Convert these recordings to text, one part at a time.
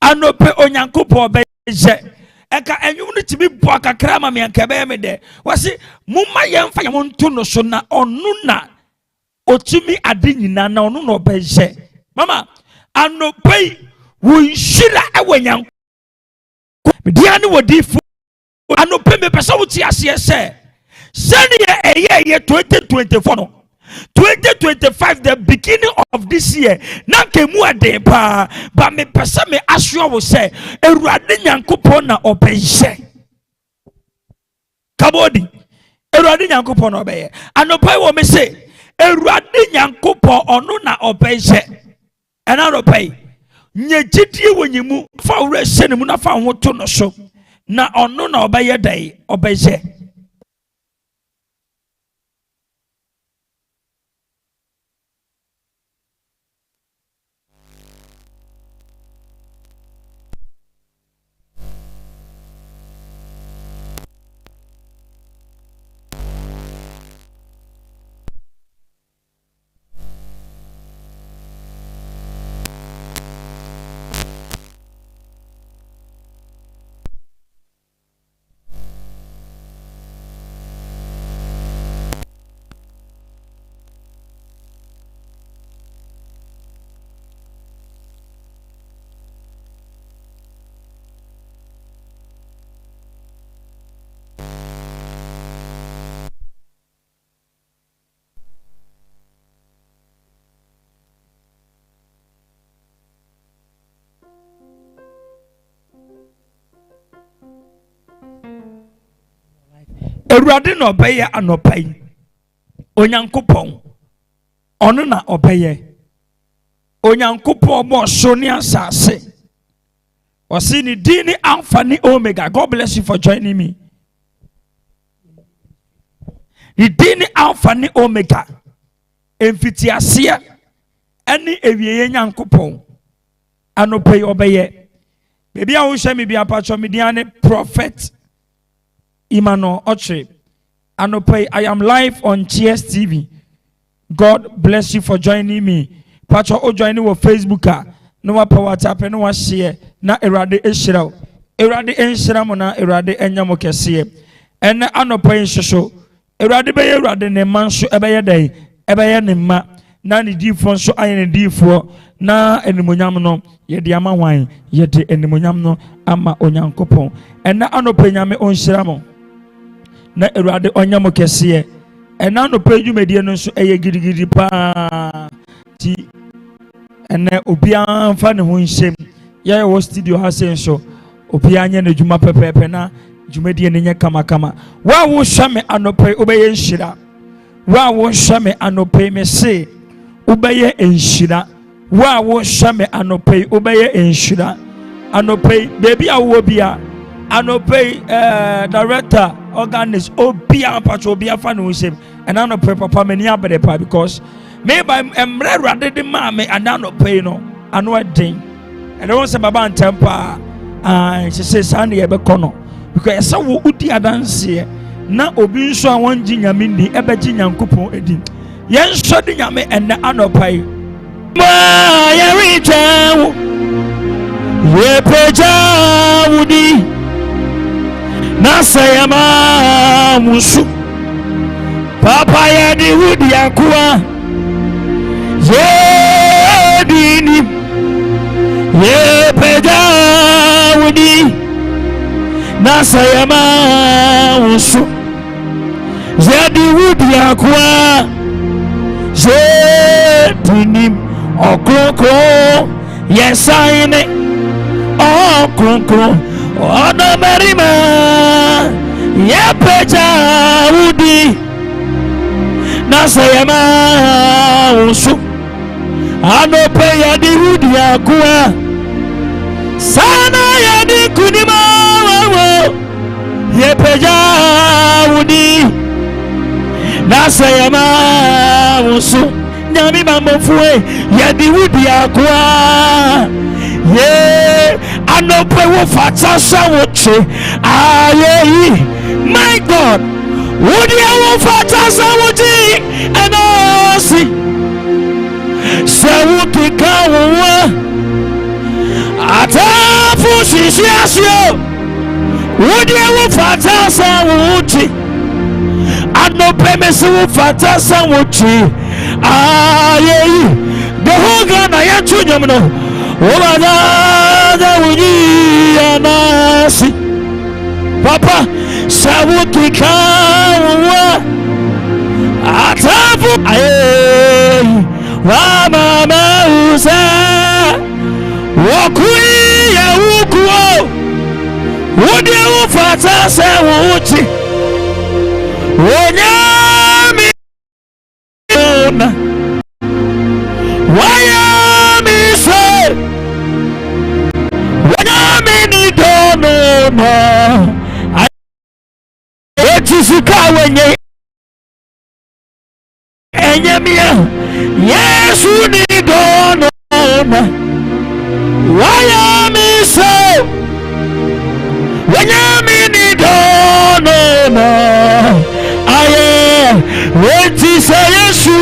anope onyankopon beje eka enwum no timi bo kakra ma me anka be me de wase mumma yemfa yem nto no so na onu na otimi ade nyina na onu no beje mama anope wo nshira ewanyanko media ne wodi fu anope me pesa wo ti ase ese send ye 2024 no 2025 the beginning of this year na kemu ade pa ba me pesa me asua wo se Awurade Nyankopon na obeye kabodi Awurade Nyankopon na obeye anopai wo me se Awurade Nyankopon ono na obeye ena anopai nye gidie wonyimu fa wura hyenemu na fa ho to no so na ono na obeye dai obeye Awurade no obeye anopai onyankopon ono na obeye onyankopon mo so ni asase wasi ni dini alpha ni omega. God bless you for joining me. Ni dini alpha ni omega emfitiasia eni ewieye nyankopon anopai obeye bebi a wo hwe me bia pacho me diane prophet Imano Oche. Anope, I am live on GS TV. God bless you for joining me. Pacho o joining with Facebook. No wa power tap no wa share. Na erade eshira. Erade enshira mo na erade enyamo kese. Ene anope nshosho. Erade be erade ne manso ebeye dai. Ebeye ne ma. Na ni difo nso aye ne difo. Na enimonyam no yede ama wan. Yede enimonyam no ama onyankopon. Ene anope nyame onshira mo. Na Awurade onyamo kese ena no page medie no so eye gidigidi pa ti ene obia mfa ne ho nsem ye wo studio ha sen so obia anya na djuma pepepe na djumedie ne nya kama kama wa wo hwame anope obeye nhira wa wo hwame anope me se obeye nhira wa wo hwame anope obeye nhira anope baby awo bia anope director organist obia patro obia fa no him and anope papa mani abede pa because me by emre rade de ma me and anope no ano den and won say baba antempa she say san ye be kono because say wo udi adanse na obi nso a won gi nyame ndi ebe gi nyankopon edi yen so de nyame and anope ma ye return ye peja wudi Nasayama musu Papa ya di wudi akua Ye dini Ye peda wudi Nasayama musu Ye di wudi akua Ye dini Okoko Yesaine Okoko Ono merima ye peja wudi nasayama usu ano pe ya di wudi akua sana ya di kunima wawo ye peja wudi nasayama usu nyami mamofue ya di wudi akua ye anope wo fata sawoche aye my God would you wo fata sawoche enosi sawuki kawo ata Sisiasio, would you fata sawuti? And no premise will fata sawuti. Aye, the whole gun I am to you know. Over the Wudi Anasi Papa Sawuki Kawa Atafu Aye Wama Mausa Wakui ya Wukuo Wudi Ufata Sawuti Wanyami Wayami say Wanyami don't know It is a car when you yes, you need don't know Wayami say Wanyami don't know What is a Yeshu,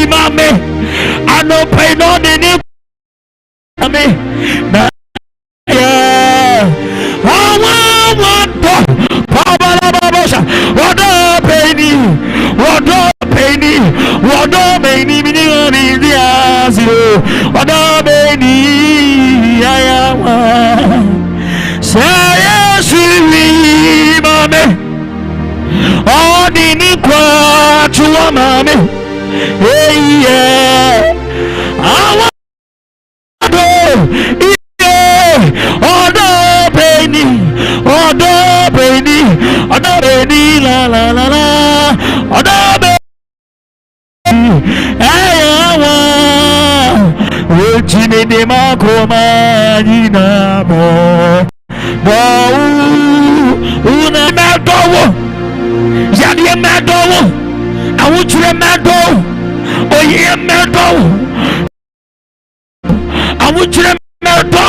Mammy? I know pay no need. Mammy, I want Papa, what a penny, what a penny, what a penny, the Azio, what a penny, I am. Say Yeshu, Mammy. Oh, the Nikwa to a mammy. Hey, yeah. I want to oh, the penny, oh, the penny, oh, the penny, la la la la, oh, the penny. I want which in the Macoma, Nina, Una Madowo. Yadia Mado, I want you a Mado, oh yeah, Mado, I want you a Mado,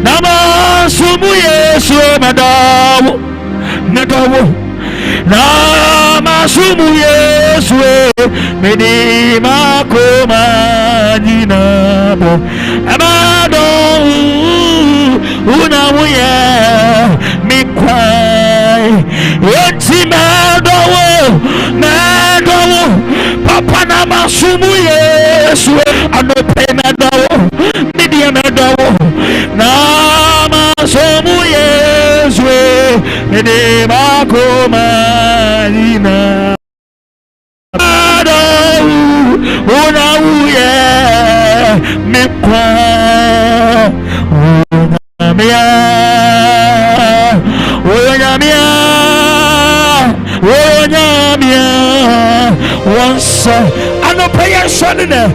Nama Sumuye, so Mado, Mado, Nama Sumuye, so Medi Makoma, Dinabo, Amado, Una Muye, Mikwa. Eti Madowo, Papa na masumu Yesu, anope Madowo, Media Madowo, na masumu Yesu, Media Makoma Ina Madowo, una uye, Mikwa, una mia, una mia. Once I no pay a son in there.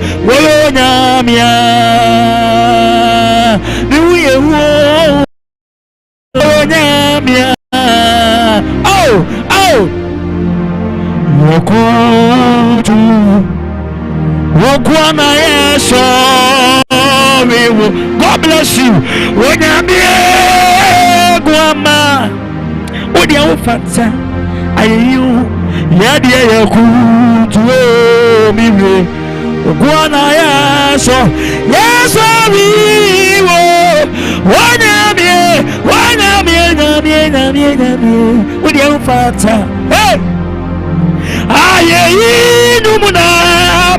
God bless you. Yadia Yakutu Mime Guana Yaso Yes we Wanamie with your fata. Hey, I Numuna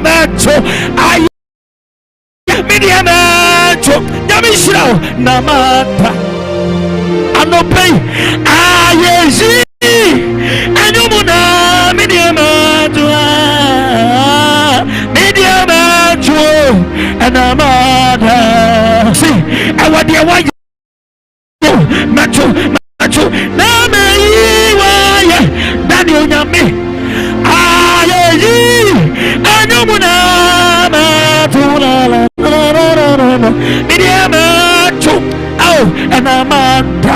Macho I Media Macho Yamishra Namata Anope I Anumuna Media Macho and Amada. See, I want the white Macho Name Daniel Yami. Anumuna Media Macho. Oh, and Amanda.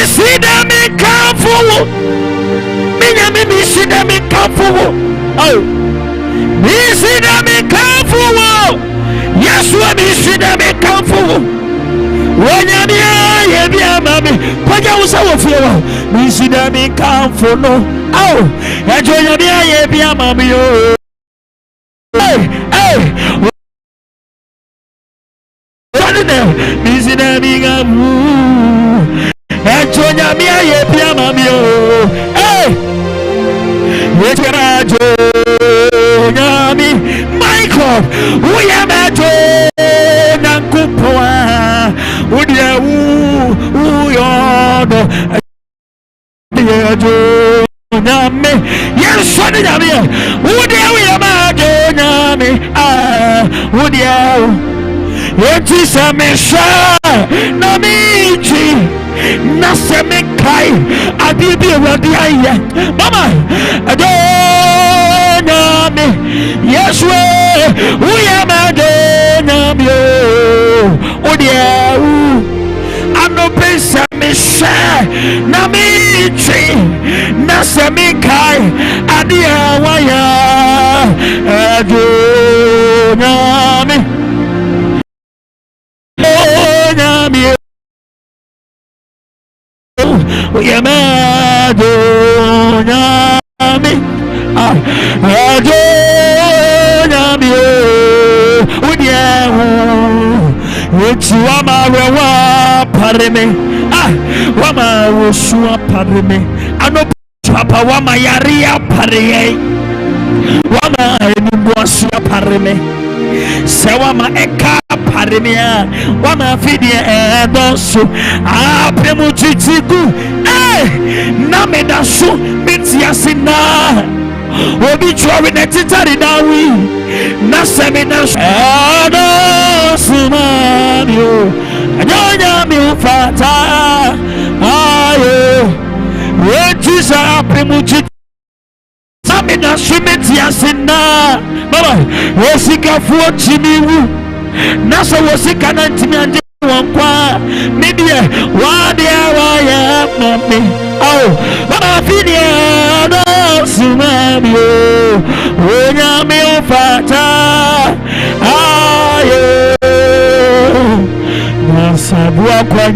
See them in Kafu. Me see them in Kafu. Oh, me see them in Kafu. Yes, we see them in Kafu. When you're here, mammy, put yourself here. Me see them in Kafu. No, oh, enjoy your dear mammy. Hey, Misina Migamu, Antonia Mia Piamamio, eh, Yeterajo, Yami, Michael, we are Mato, Nankupoa, Udia, Uyono, Yajo. Name, yes, son of me. Would you imagine me? Ah, would you? It is a mission. Namichi, Nasemikai, Adibi Radia, Mama, Adoname, yes, we imagine you. Would you? Ano pesa misha na michi na semikai adia waya adonami onami adonami adonami udiahu uti wamarewa pareme wama wosua pareme ano papa wama yaria pareye wama enumboasia pareme se wama eka pareme wama fidie edonso apemu titigu na medaso metiasina obi chori na titari dawi na semina sumamio anyonya mi ufata ayo wetisa primuchi samina sumetiasina baba wosika fuo chimiwu nasa wosika na ntimi ande wankwa media wadia waya mami oh baba fidia no sumamio onya mi ufata ayo nasabua kwa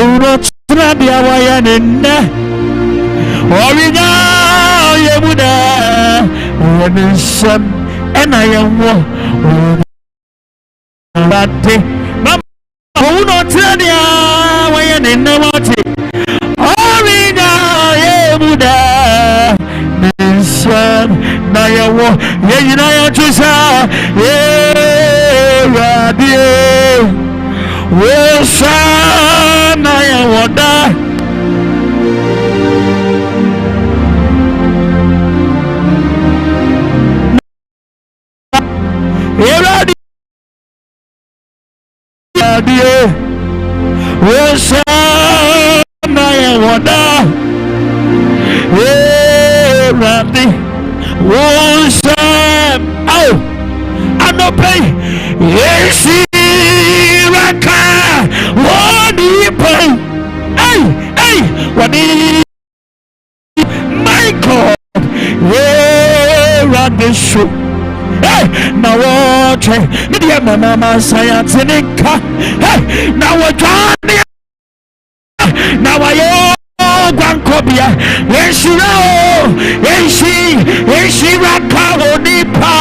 uno trabia waya nenda orinya yemuda wonisam ena yewo bate mama uno trabia waya nenda wate orinya yemuda nisam na yewo yeyina ya tusa radio wosana ya wada radio wosana ya wada radio wosam au anope yesi raka wadi pai hey wadi my God where the show hey now what media mama science nika hey now what now I Gwankobia Yeshi raka onipa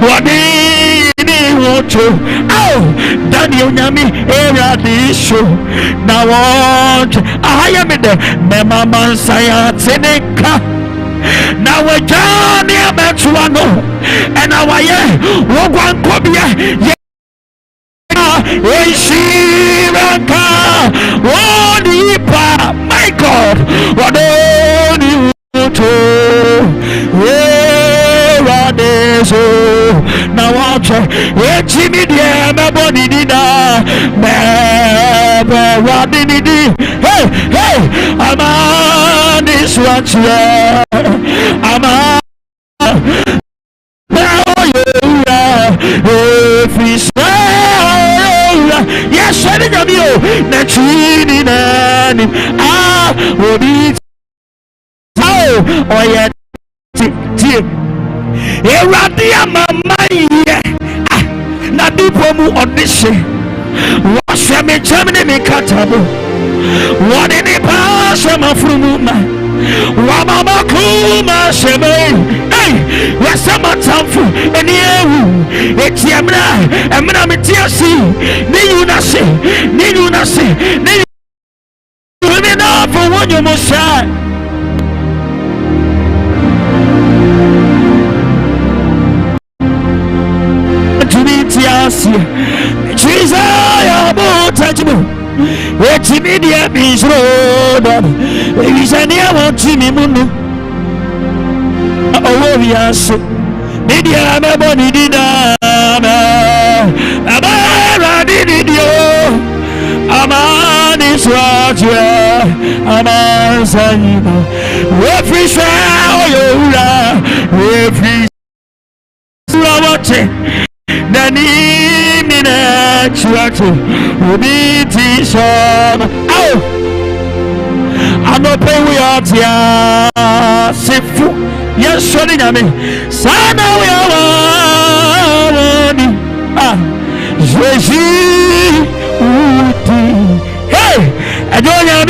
wadi woto oh Daniel nyami era disho na want ahaya me de mema mansaya teneka na wajani ametuano and awaye Gwankobia Yeshiraka Wonipa my God Wadoni Uto Weradeso na wacha Echimidie meboni dida Mebe wadinidi Hey Amani swachia Amani yes, I didn't know that she nani obi oh yeah eradia mama ye na dipo mu odishe wahwe me chamne me katabo wode ne pa shama frumu ma Wamama kuma sheme. Hey, wasama tamfu eniyewu. Eti emra mitiasi. Ni yunase. Ni women are for one you must shine. To meet us, Jesus, I am touchable. What you mean, dear, means road. If you say, I want to me, Mundo. Oh, yes, maybe I'm a body dinner. I'm did you. Aman is right here. Aman Sanima. Every shower, every watching. Nani minute church. Ubi Tishon. Oh, I'm not paying we are here. Sifu. Yes, surely, Nami. Sana we are. Jesus. Hey, I don't know.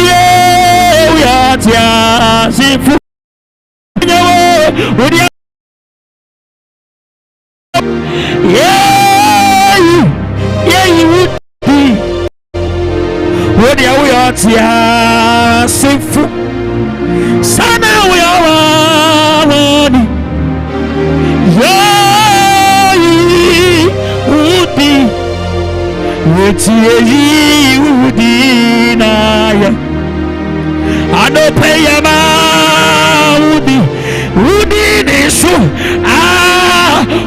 We are here. Sifu. Yeah, you would be. What are we out here? Sifu. Sana we are one. Yeah, you would be. What you would deny. I don't pay a man. Would be so.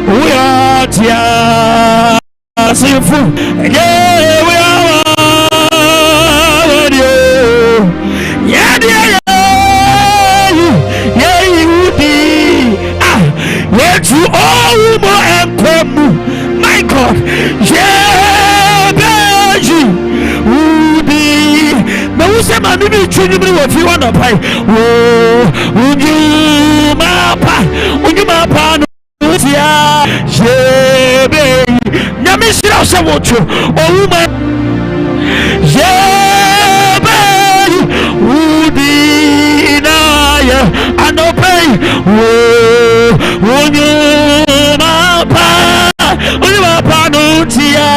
We are here. Sifu. Yeah, we are. Yeah. You be. Let you all more and come. My God. Yeah, baby. Would be. Now, who's a man who be treating me if you want to pay? Oh, would you, my pa? Would you, my pa? Yeah, baby. Namisira sawocho. Oh my. Yeah, baby. Udi na ya. Anope. Oh, unyu mapa. Unyu mapa nutia.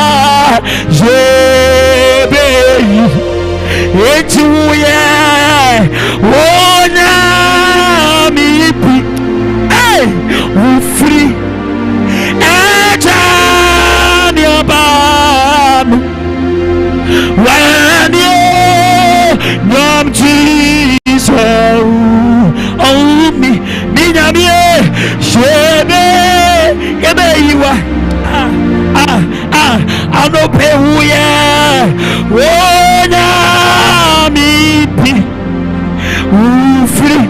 Yeah, baby. Etu ye. Oh na mi pi. Hey, free. Ejan your bam. When you nom Jesus, oh me, shebe, iwa. I no pay who ya. Oh na mi pi. Free.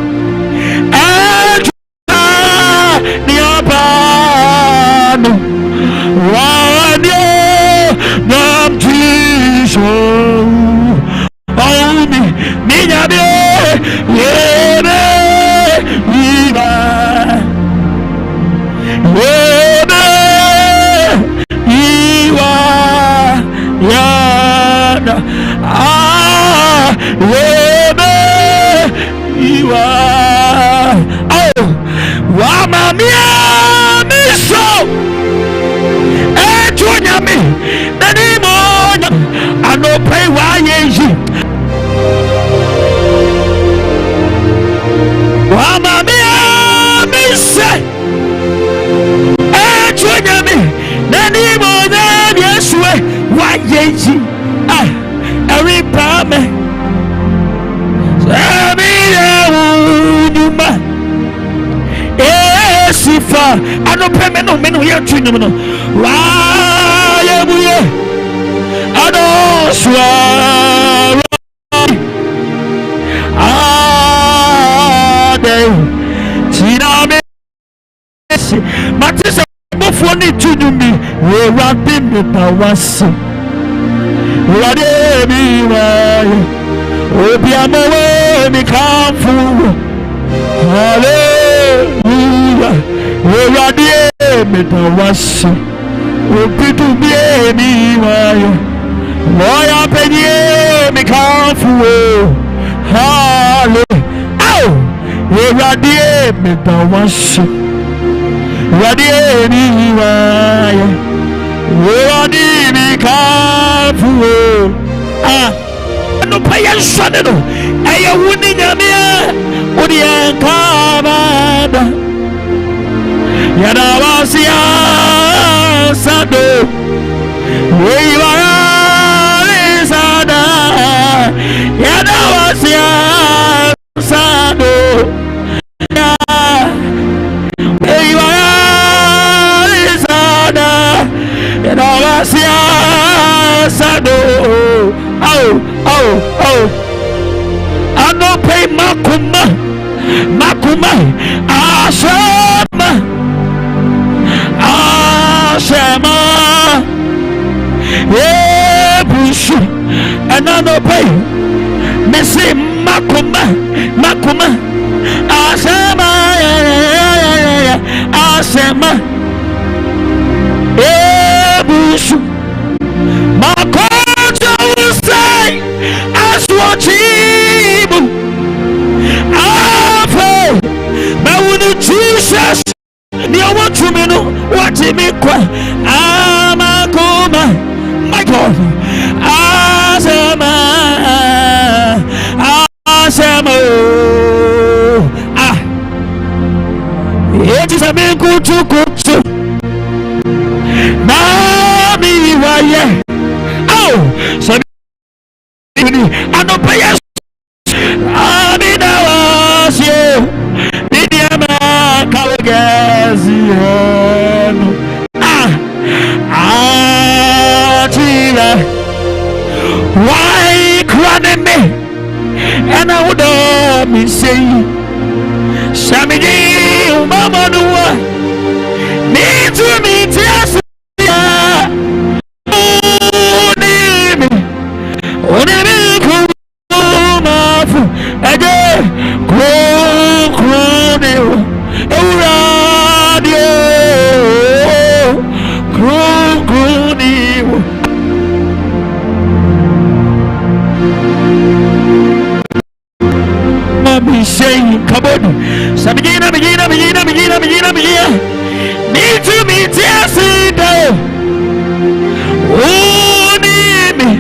I don't pay me no men here to no. Why I don't swear. Tina me. Matisa Obofour ni to me. We rapping the powers. What me why? Obiamo me come for. Hallelujah. Radie metawasi obidu bie ni wayo loya penye mikafu hallelujah. radie me da wash radie ni waye radie mi kafu no payan shade no eye wuni nyame odi enkabada yada wasia sado weiwara sada yada wasia sado weiwara sada yada wasia sado oh ano pay makuma ashama bushu anano pay me say makuma ashama bushu makojo say aswachibu afa bawunu Jesus ni owo tuminu wati mi kwa amakoma my God asema it is a man kutu mami waye so I don't pay us. I mean, I was you. Midiama Kawagazian. Tila. Why crying me? And I would me say, Samiji, Mama, do what? Need to meet us. KABHODI Sabigina need to meet yes oh need me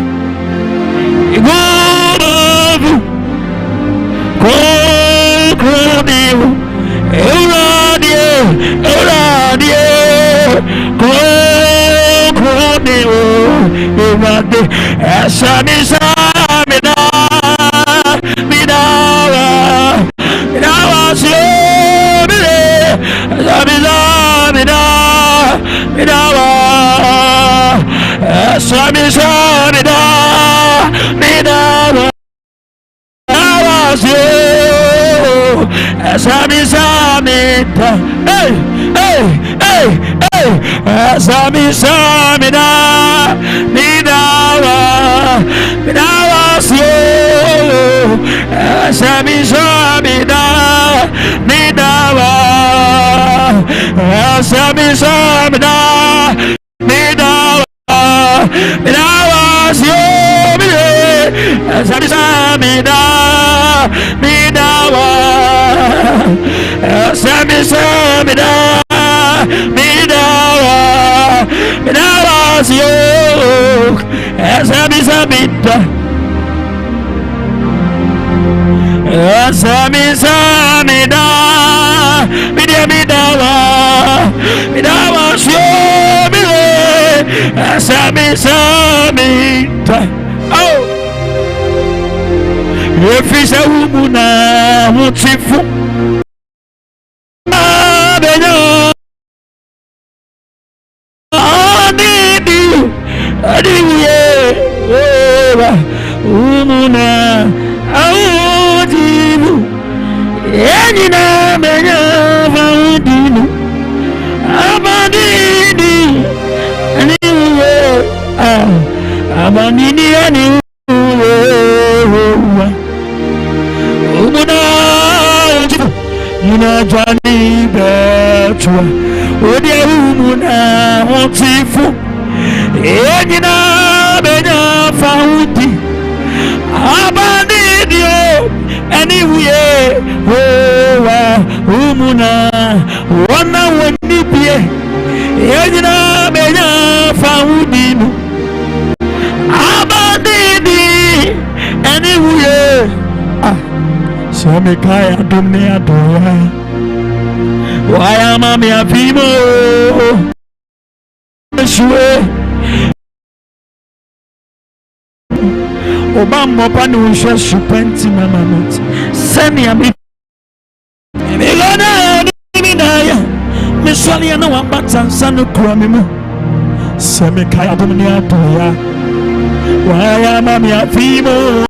if it's a woman, what's it for? Anyway, umuna wana wanibie yajina benya faudinu abadini anywhere Samekaya dunia doya waya mami afimo shwe obammo pani ushwa shupenti mama moti semi ami milona minaya miswali yana wambata nsanu kwa mimu Samekaya dunia doya waya mami afimo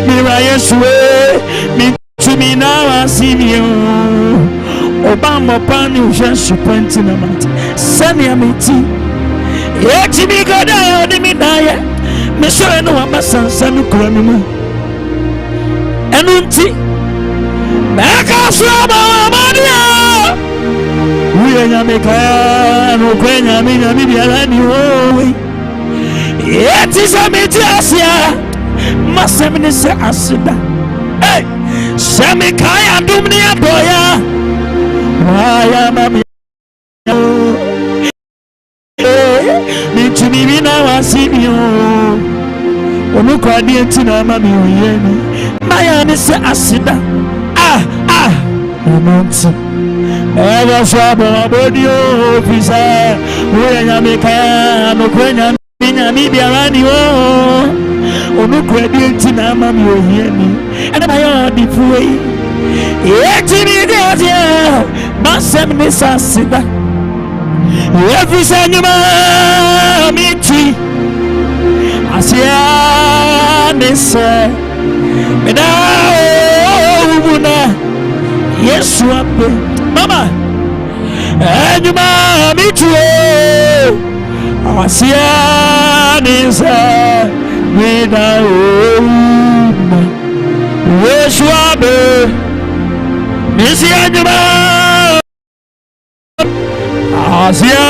Mira Yeshua, me to me now I see me. Obama pani ujesu penti na mati. Sani ya miti. Eti mi goda ya ni mi daye. Misho eno wabasa sanu kura mimu. Enunti. Meka suama wamadia. Uye nyameka nukwenya mi bialani owe. Eti sa miti asia. Masemini se asida hey Samekaya dumnia boya waya mami mitumi bina wasibio onukwa dienti na mami oyeni maya ni se asida omonti ewa swabo abodio ofisa uya nyamekaya nukwenya mi biarani onukwa dienti na mami oyeni ene mayo difuwe eti mi dia masem ni sasida efisa nyuma miti asia nese meda ubuna Yesu ape mama nyuma miti asia nese meda ubuna Yesu ape nisi nyuma asia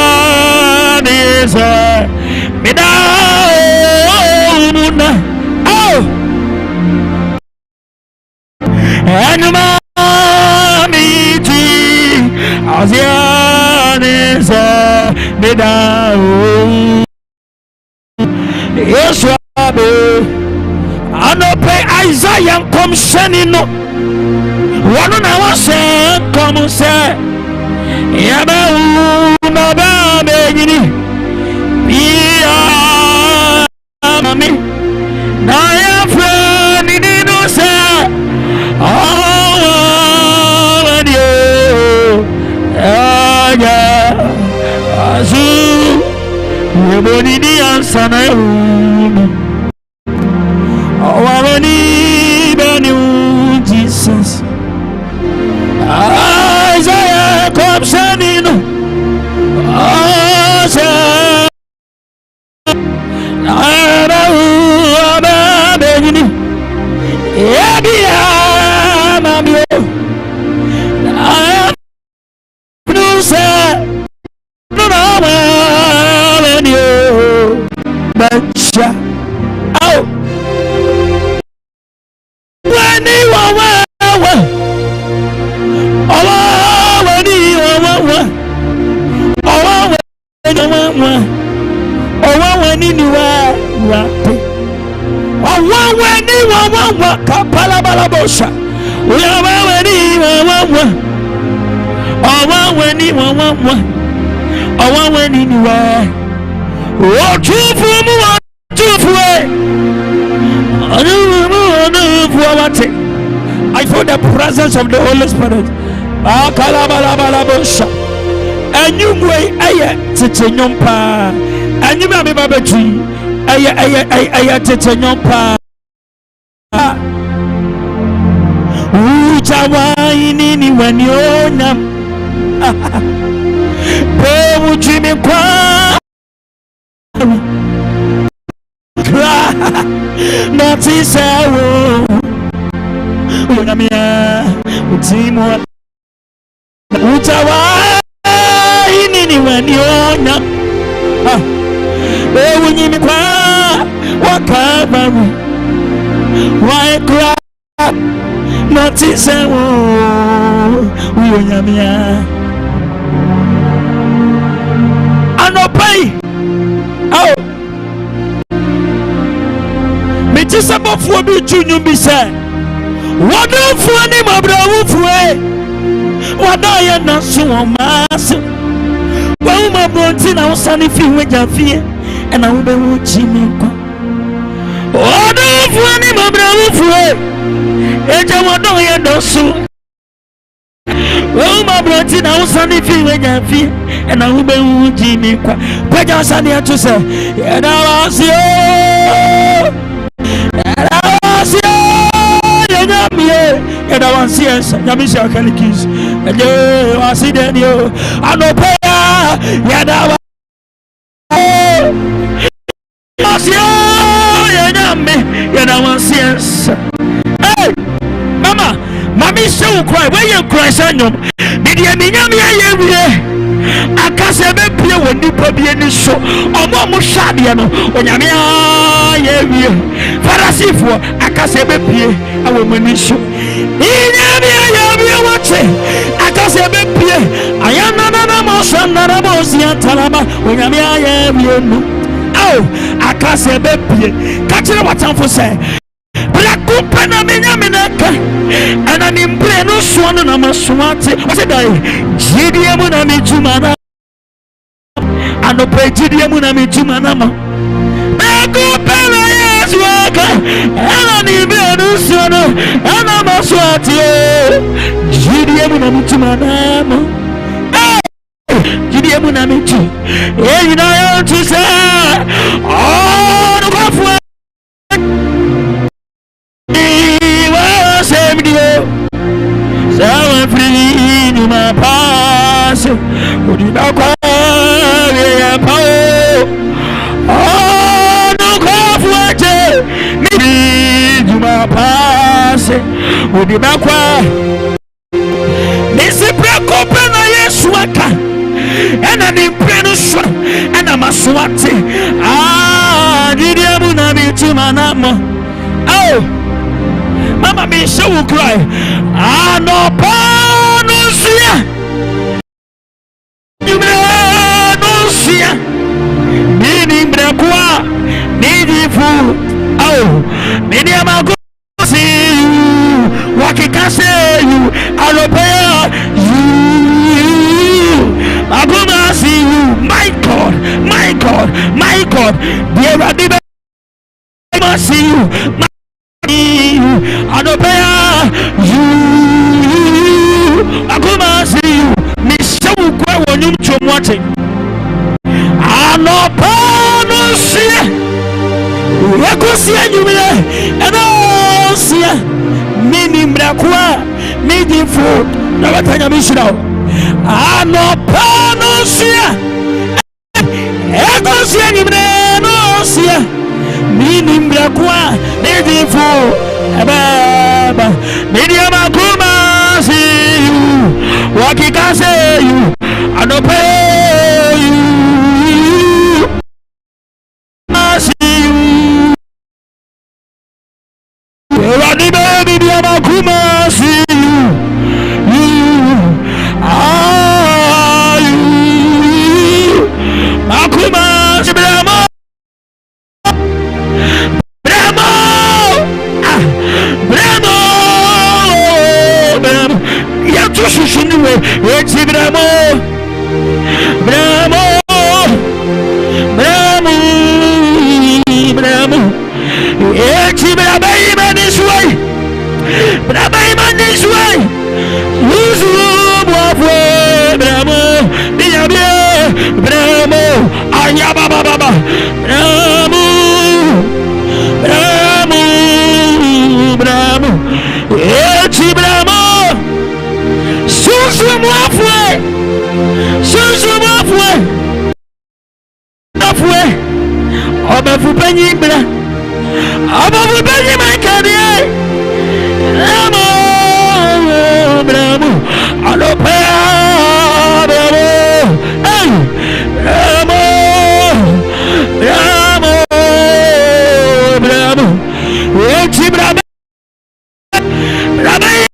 nese meda ubuna nyuma miti asia nese meda Yesu ape anope Isaiah kom shenino wanu na wase kom se yaba baba begini bia mami na ya friend ni no se azu weboni di ansana Wawani bani Jesus Isaiah come shining Isaiah Aba begini Ebia mamio Nusa Nuna Manio Bacha Au Kapalabalabosha Uyaweni Owaweni niwe I feel the presence of the Holy Spirit. Akalabalabosha Enyumwe eye tete nyompa Enyume amebabetri eye tete nyompa Ujawaini ni wanyona Pewu jimi kwa Kra Nati sewo Unamia Utimu Ujawaini ni wanyona Pewu jimi kwa Wakabaru Waekra Notice Uyamia Anopai. Oh, Metis Obofour be junior be said. What do funny my brother? What do you not so mass? Well, my brother, now sunny feel with your fear, and I will be watching me. What do funny my brother? And I don't hear no so. Well, my brother, now sunny feel with your fear, and I will be watching me. But I was here to say, and I was here. And I was here. And I want to see us. Yamisha Kalikis. And you are sitting you. I know prayer. Yadawa. And I want to see us. Hey, Mama, Mammy, so cry. Where you cry, son? Did you mean me? I can't say me when you put me in the show. Or more Shadiano. When you Farasifo, I can't say me. I will manage you. I can't say me. I am not a motion, not a motion. Talaba. When I'm oh, I can't say me. Catch it what I'm for say. Black open a minaka, and an impreno swan and a maswati. What's it? Gideamunami Jumana and the Gideamunami Jumanama. Black open a yes, worker, and an impreno swan and a maswati. Gideamunami Jumanama. Gideamunami Jum. Hey, you know, to say, oh, the Obofour. So I'm free in my past. Would you not call me? Oh, no, go me in my past. Would you not call Missy Black open a yes, waka, and an impress, and I'm a swati. Ah, did you have me to my number? Oh. Mama me so will cry. Ah no panusia. You no sia. Nini mbrakwa. Nini fu. Oh. Nini amago see you. Wakika say you. Alopea you. Aguma see you. My God. My God. My God. Dear Radiba. I see you. I don't pay you. I come see you. Miss so quick when you to watching. I know Panusia. I go see you and I see Mini Brakwa, Midi food. Never tell you, Miss. I know Panusia. I go see you and I see. Meaning Brakwa, Lady for Ababa, Medium Akuma, see you, what he can say you, I don't pay you, I see you, Medium Akuma, see you, are you, Akuma, Brahma. It's Bramo, Bramo, Bramo, Bramo. It's Bramo this way, Bramo this way. Who's Obofour, Bramo, Bramo, Ayaba Baba, Bramo, Bramo, Bramo. It's Bramo. Obofour, Obofour penny bra, Obofour penny my career. Bravo, bravo, alopea, bravo, hey, bravo, bravo, bravo, bravo, bravo.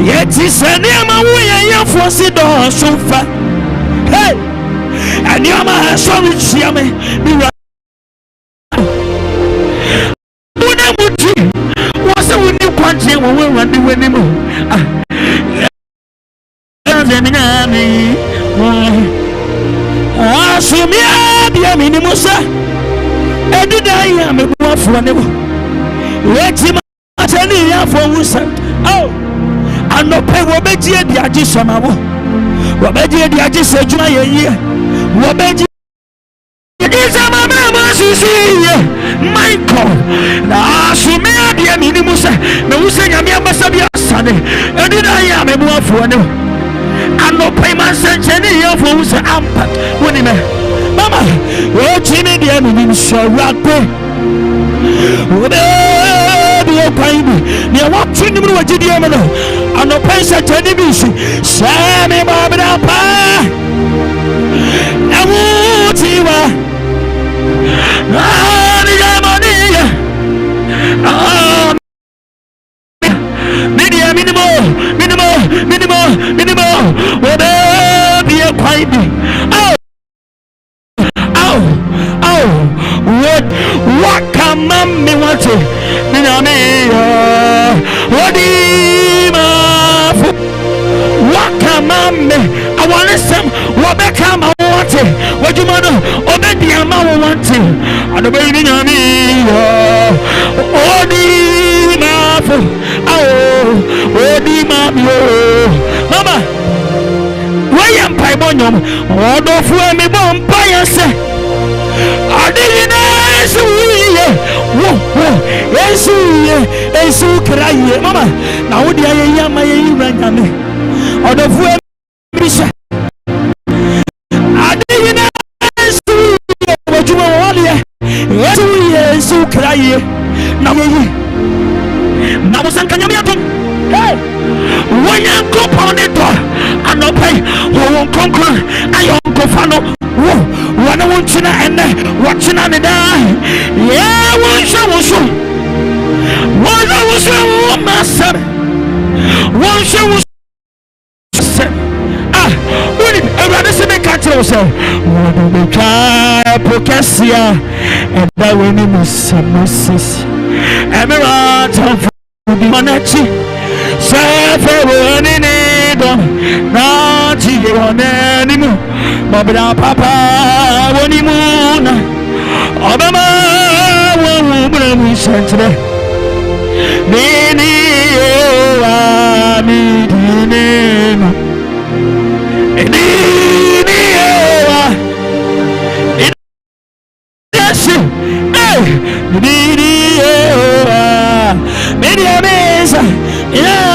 Yeti saniama wuya fosi do sofa. Hey, aniama sorry chiame. Una muti wasa wuni kwanje wo wandi weni mo. Zemina mi. Asumia dia mini musa. Edudai ya mebuwa fuanebo. Yeti ma tani ya fo musa. Oh. Ano pe wo beji edi agi somawo wo beji edi agi sejuma yeye wo beji edi sama mama sisi my God na asumi ade mi ni musa na wusa nyame abasa bi asane edi na ya me bu afo ne ano pe man sencheni ya fo wusa ampa woni me mama wo chimi de mi ni shawakwe wo be kwaibi ni wa twini mu wajidi ya no ano pensa tani bisu same babra pa amutiwa ani jamania minimo obe biye kwaibi what come me want to miname odi Mame, I want to some Wabeka, I want it. What you want to obey the amount I want it. And the baby, Odi Mafu, Odi Mamio, Mama. Why am I bonum? Obofour me bomb by us. I didn't know. Cry, Mama. Now, would I am my Obofour Misha. I didn't know what you want. Yes, you cry. Now, San Canyamiato. Hey, when you go on it, I know pay. Who won't conquer? I don't go follow. When I want you to end watching on the die. Yeah, one show. One I was my son. One show was. Pocasia and that when it was Moses Emerald of the Monachi Safer running it not on anymore Babra Papa Wanimuna Obama woman we sent today Nini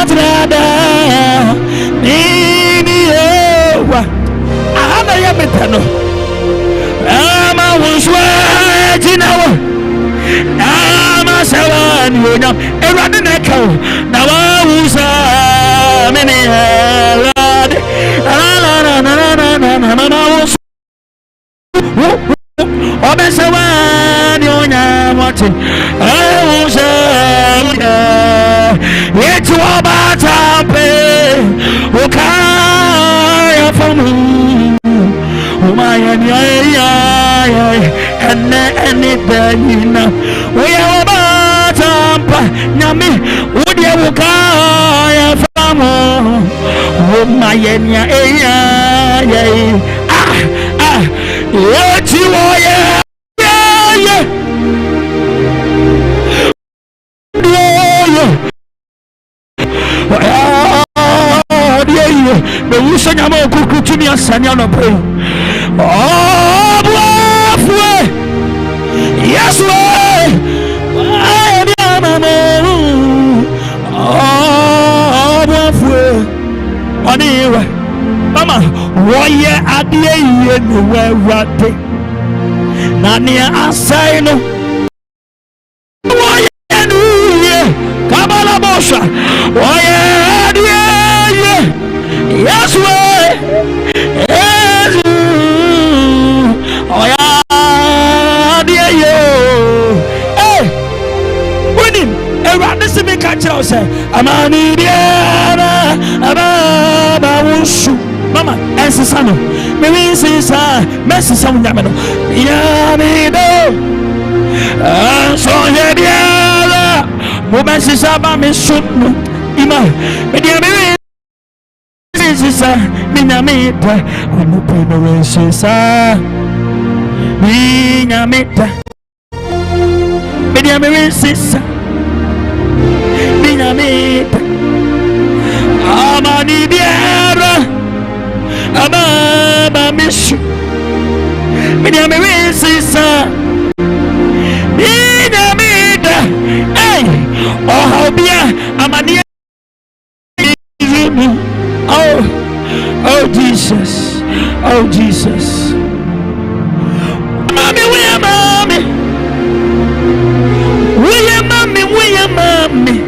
trada nini ewa ahana ya metano ama wuswa jinawo ama sawani onyam erade na kawo na wa wusa mene erade na wusa obesawani onyam wate wusa yetu obatampe ukaya famu umayani ene benina uya obatampa nyame udie ukaya famu umayani yetu oye the Usa Yama Kukutini Sanyano Pay. Obofour, yes, way. Obofour, Oniwa, Mama, Waya Adia, where Rate Nania Asaino. Kamala Bosha, Waya Adia. Yes, way. Yes, oh yeah, dear you. Hey, winning. Around this me catch you say, Amani Diana, Ababa Wushu, Mama, and Sisano. Maybe since Messi some Yamano. Yamido. So yeah, dear. Moments is about me shoot. Ima, Mediami. Sisa, minamita, onupendo sisa, minamita, minamita sisa, minamita, amani biara, amama mishu, minamita sisa, minamita, hey, oh how bia, amani. Oh Jesus, oh Jesus. Mommy, we are mommy. We are mommy, we are mommy.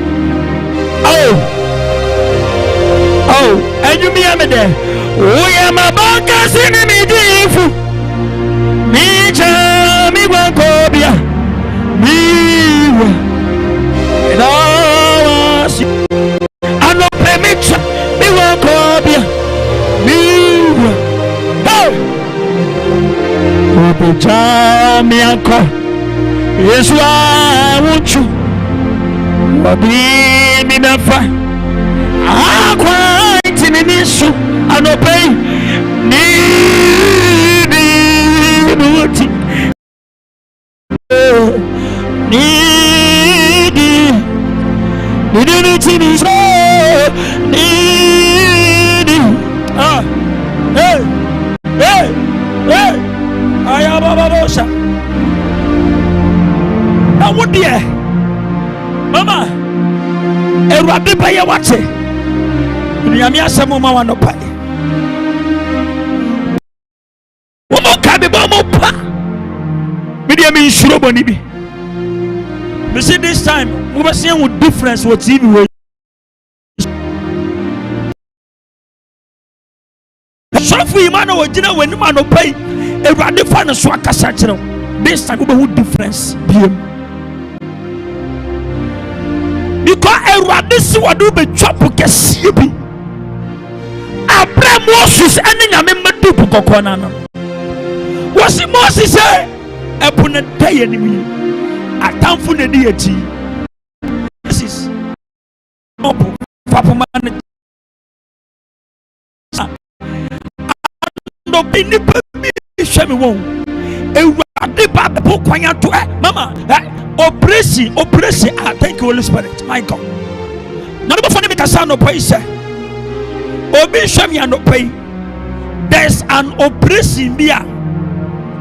Oh, and you me am there. We are my bankers in me difu. Me cha, me wankobia. Me. No, I no permit me wankobia. Jamiako Yesu awuchu Obi mi nafa Akwa itini nisu Anopei Nidi Nuti Nidi Nuti nisu Nidi Hey Hey Hey Ayababosha. Now what dear? Mama, a rabbi by your watch. Yamia Samoma no pay. What can be Bomopa? Medium in Shurobonibi. You see, this time we were seeing what difference what's even with. So for Imano or dinner when you man pay. A radi fan of swaka satchel. This time, who difference? Because a radi what do be chop get sibi. Abraham Moses ending a member to Pocona. Was it Moses say? Upon a day enemy. A town for the deity. This is Papa Man. No, Shami won. Mama, oppression. Thank you, Holy Spirit. My God. None of the Mikasa no pay, sir. Obi Shami and no pay. There's an oppression here.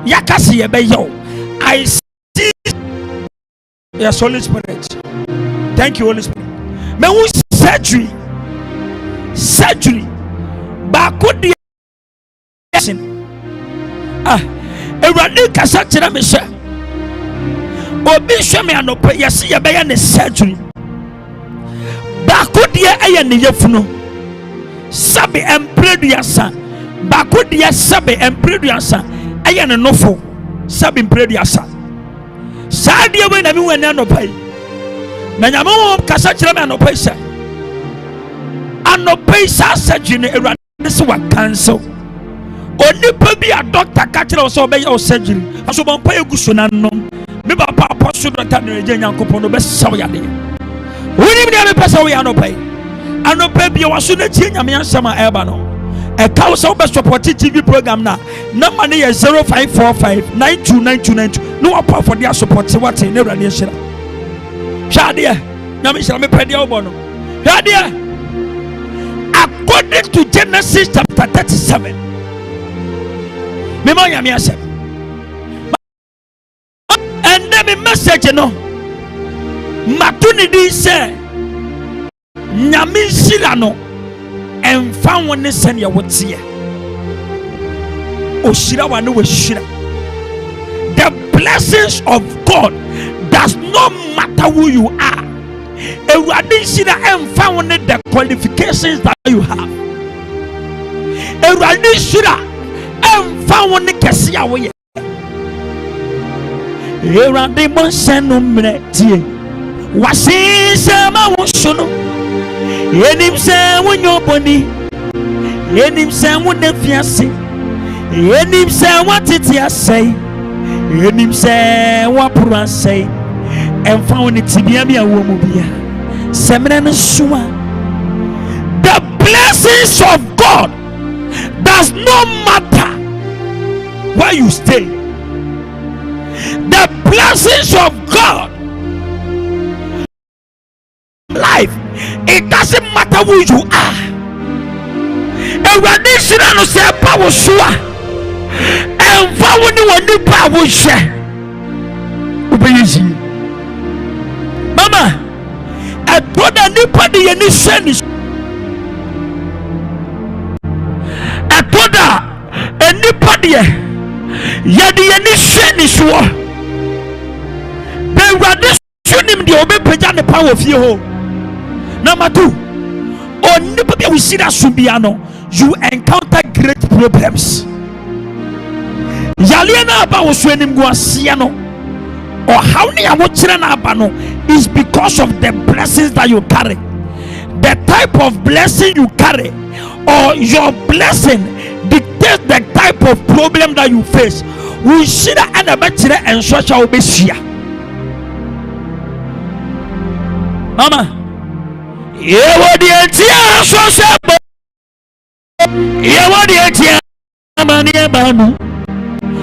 Yakasi Ebeyo. I see. Yes, Holy Spirit. Thank you, Holy Spirit. May we say surgery baako de ewurade kasa kyerɛ me sɛ obi hwɛ me anɔpɛ yɛse yɛbɛyɛ ne surgery baako deɛ ɛyɛ ne yɛfunu sabe empreduasa baako deɛ sabe empreduasa ɛyɛ ne nofo sabe empreduasa saa deɛ wei na me wɔ ne anɔpɛ yi na nyame wɔ kasa kyerɛ me anɔpɛ yi sɛ anɔpɛ yi saa surgery no ewurade sɛ wa cancel onipa bi a doctor ka kyerɛ wo sɛ ɔbɛyɛ wo surgery aso bɔmpa yɛ gu so na nom me papa apostle doctor no regye nyankopɔn no bɛsɛ wo yade wonim deɛ mepɛ sɛ woyɛ anɔpɛ yi anɔpɛ bi waso no tie nyame ansɛm a ɛba no ɛka wo sɛ wobɛsupport TV program na number no yɛ 0545929292 ne wɔpa afɔde asupport wate ne awurade ahyira hwɛ adeɛ nyame hyira mepɛ deɛ wobɔ no hwɛ adeɛ according to Genesis chapter 37 mema nyame asɛm ɛndɛ me message no mato ne din sɛ nyame nhyira no ɛmfa wo ne sɛneɛ woteɛ ɔhyira wa ne wɔhyira. The blessings of God does not matter who you are. Ewurade nhyira ɛmfa wo ne the qualifications that you have. Ewurade nhyira ɛmfa wo ne kɛse a woyɛ. Ewurade mo nsɛm no mmerɛ tie wasensɛm a wo so no enim sɛ wonyɛ ɔbɔni enim sɛ wo ne fiase enim sɛ watete asɛe enim sɛ waporo asɛe ɛmfa wo ne tibia bi a wɔ mu bia sɛ mmerɛ no so a the blessings of God does not matter where you stay. The blessings of God life, it doesn't matter who you are. Ewurade hyira no sɛ ɛba wo so a ɛmfa wo ne wɔ nipa a wohyɛ wobɛyɛ yie. Mama ɛtɔ da nipa de yɛ ne hyɛ ne so ɛtɔ da nipa deɛ yɛde yɛ ne hyɛ ne soɔ Ewurade so nim deɛ ɔbɛpagya ne pa wɔ fie hɔ. Number 2, on nipa bi usira subiano, you encounter great problems. Yaliana aba uswenim guasiano, or how ni amochira na abano is because of the blessings that you carry. The type of blessing you carry, or your blessing dictates the type of problem that you face. We should and a better and such a besia. Mama. Yewadi etia so sebo yewadi etia mani ebanu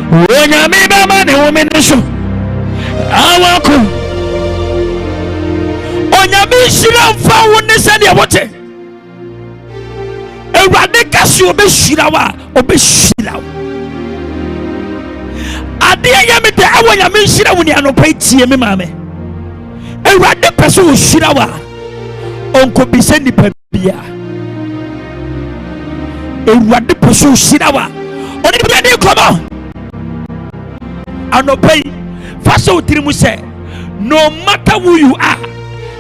onyame ba mani womene so awako onyame shira mfa wo ne se de wote ewurade kasi obeshira wa obeshira ade yame de awo nyame shira wo ni anopai tie me mame ewurade pese wo shira wa onko bise nipa bia ewurade poso shirawa oni bia de komo anopai fasa otirimu se no matter who you are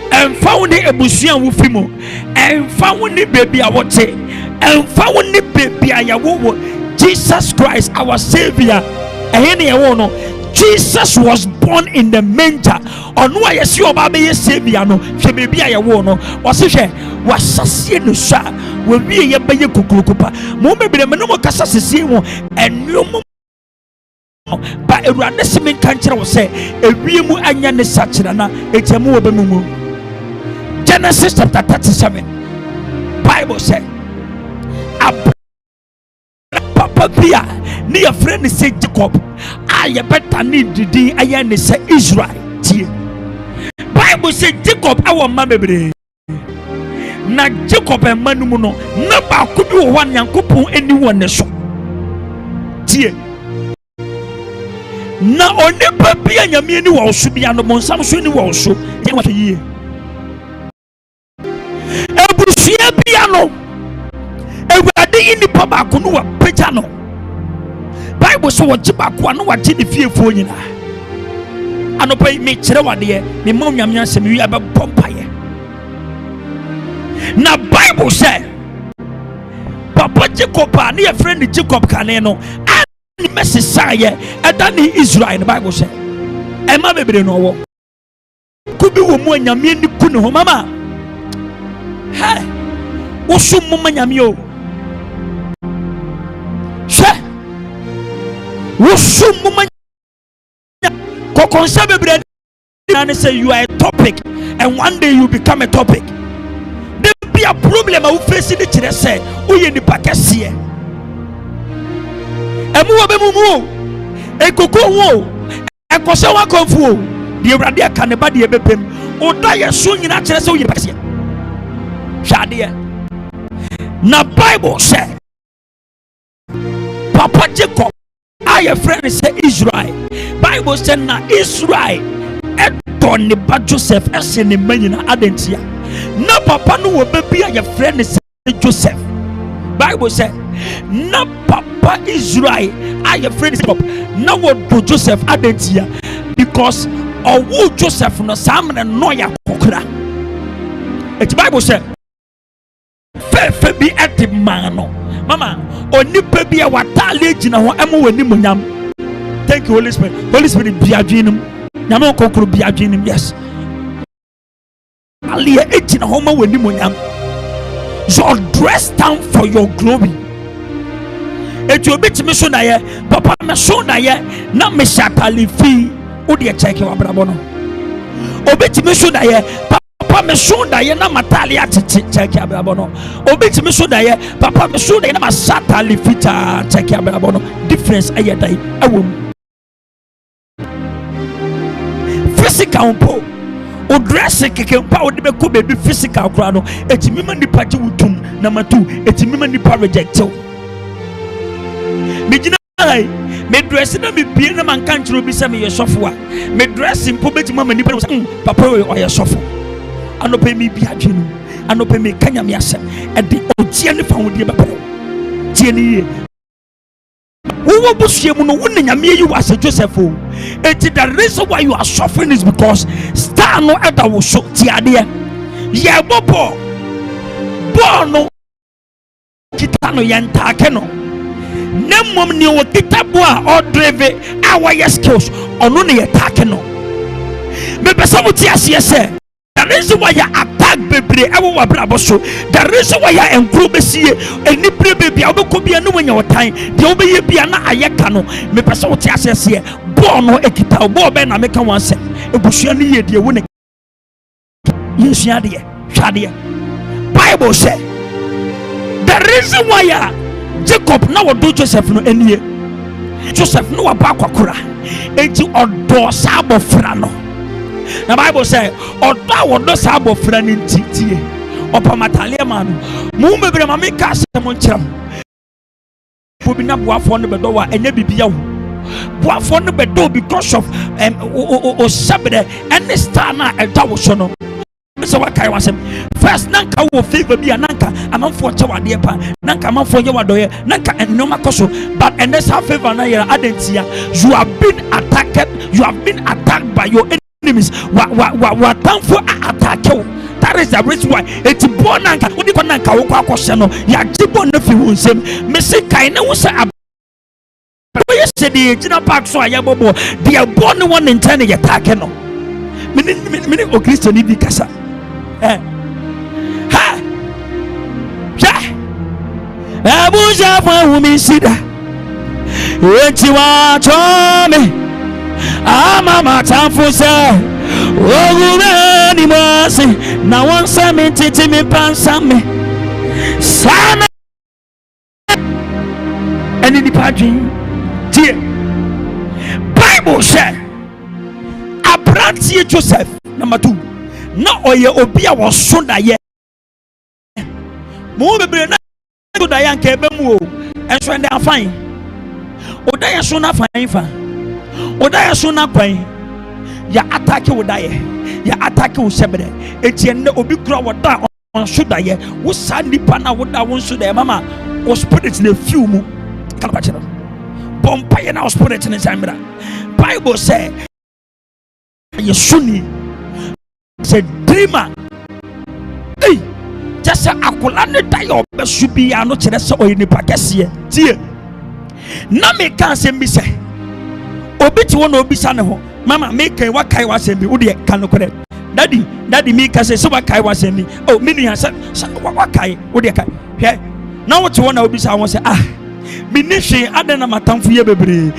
emfa wo ne ebusuan wo fimo emfa wo ne baby a wote emfa wo ne baby a yawo Jesus Christ our savior ehene yewo no Jesus was born in the manger. Onu ayesi oba be savior no hwe bebi ayewo no wose hwe wasasie no sha we wie ye beye kukurukupa mo mebre me no mo kasa sesie wo enum ba ewurade se me kan kire wo se ewie mu anya ne sakira na etiamu wo be mu. Genesis chapter 37 Bible say papa bia ne your friend say Jacob aye better need didi aye ne say Israel tie Bible say Jacob awo ma bebre na Jacob emanum no na ba ko bi wo wan Yankopon eni won ne so tie na onipa bia nyame eni wo so bia no monsam so eni wo so ye wa yie nipa baako no wa pagya no. Bible so wɔgye baako ano wagye ne fiefoɔ nyinaa. Anɔpa yi mekyerɛ wadeɛ me ma Onyame asɛm wi abɛbɔ mpaeɛ. Na Bible sɛ Papa Jacob a ne yɛfrɛ ne Jacob kane no a ne mɛsesaeɛ ɛda ne Israel. The Bible sɛ ɛma bebree no ɔwɔ kubi wɔ mu a Nyame ani ku ne ho. Mama hɛ wosom mo ma Nyame o. Hwɛ wosom mo ma kokonsa bebree na say you are a topic and one day you become a topic. There be a problem I will face in the church say uye ni pakɛseɛ emu wo be mumu ekoko wo ekɔsɛ wa konfu de Awurade aka ne ba de ebepem oda yɛ so nyina kyerɛ sɛ uye pakɛseɛ hwadeɛ. Na Bible say Papa Jacob I a friend say Israel. Bible said na Israel eto ne ba Joseph ese ne manyina adentia. Na papa no wo baby a friend say Joseph. Bible said na papa Israel a friend say na wo do Joseph adentia because owo Joseph no samne no ya kokra. It Bible said fe bi eti man no. Mama onipa bi a watale gina ho emo wani munyam. Thank you Holy Spirit. Holy Spirit bi adwenum nyame kokoro bi adwenum. Yes alia egina ho ma wani munyam. Your dress stand for your glory. Etu obetimi so na ye papa me so na ye na me shatale fi o de check wa brabo no. Obetimi so na ye papa me so da ye na matali atete check abrabo no. Obetimi so da ye papa me so da ye na masatali fita check abrabo no. Difference aye dai awom. Physical po o dress keke pa o de be ko baby physical kra no etimi ma nipa je wutum na matu etimi ma nipa reject o. Me gina ai me dress na me bie na man kan kiro bi se me ye sofo a me dress mpo betima ma nipa papa o ye sofo. Anope mi bi adwenu anope me kanya me asem e de otie ne fa wo de bepere tie ne ye wo busue mu no wo ne Nyame yi was Joseph o. Eti the reason why you are suffering is because star no eda wo so tie de ye bobo no kita no yentake no nemmom ne wo kitabo a odreve our skills ono ne yetake no me pesa mo tie ase se. The reason why you attack baby, ewo wa brabo so. The reason why you improve besie eni pre baby obeko bia no wanya wotan de obeye bia na ayeka no me pese wo ti asese ball no ekita ball be na meka wanse ebusua ne ye de wo ne yesua de hwade. Bible say the reason why Jacob na wo do Joseph no enie Joseph no wa ba kwakora enti odo sa abofra no. The Bible says, "Oda wodo sa abofra ni ntitie." Opa matale ma no. Mu bebre ma me ka asem nkyerem. Bobi na boafo no bedo wa enya bibia wo. Boafo no bedo because of o sabede any star na eda wo so no. So what kai wasem. First nanka wo favor bia nanka amanfo che wade pa. Nanka amanfo ye wadoye. Nanka enoma koso. But and this have favor na ya adentia. You have been attacked. You have been attacked by your enemies. What time for attack you? That is the reason why it's born and what you can call no ya jibon no fi wunsem me se kai na wo say yesterday jina park so ayabobo they are born one in 10 ya attack no me o Kristo ni bi kasa ha abuja fa hu mi sida enti wa chome mama tamfo say ogume ni mwase na wansa me titi me pansa me sana eni di padwin tie Bible say Abrantie Joseph number 2 na oye obi a wo so da ye mo bebre na do da ya nka ebe mu o enso ende afan o da ye so na afan fa o da ye so na kwan ya attack wo da ye ya attack wo sebere etie ne obi kura wo da on so da ye wo sa nipa na wo da wo so da mama was spirit in a few mu kalabachira bompaye na spirit in samira Bible say Yesuni said dreamer hey just say akola ne dayo be subi ya no kire se oyini pakese tie na me kan se mi se obi ti wona obi sa ne ho mama me kan wa kai wa se mi wo de kan no kore daddy me ka se wa kai wa se mi oh me nua sa wa kai wo de kai hwe na wo ti wona obi sa won se me ni hwe adana matamfo ye bebre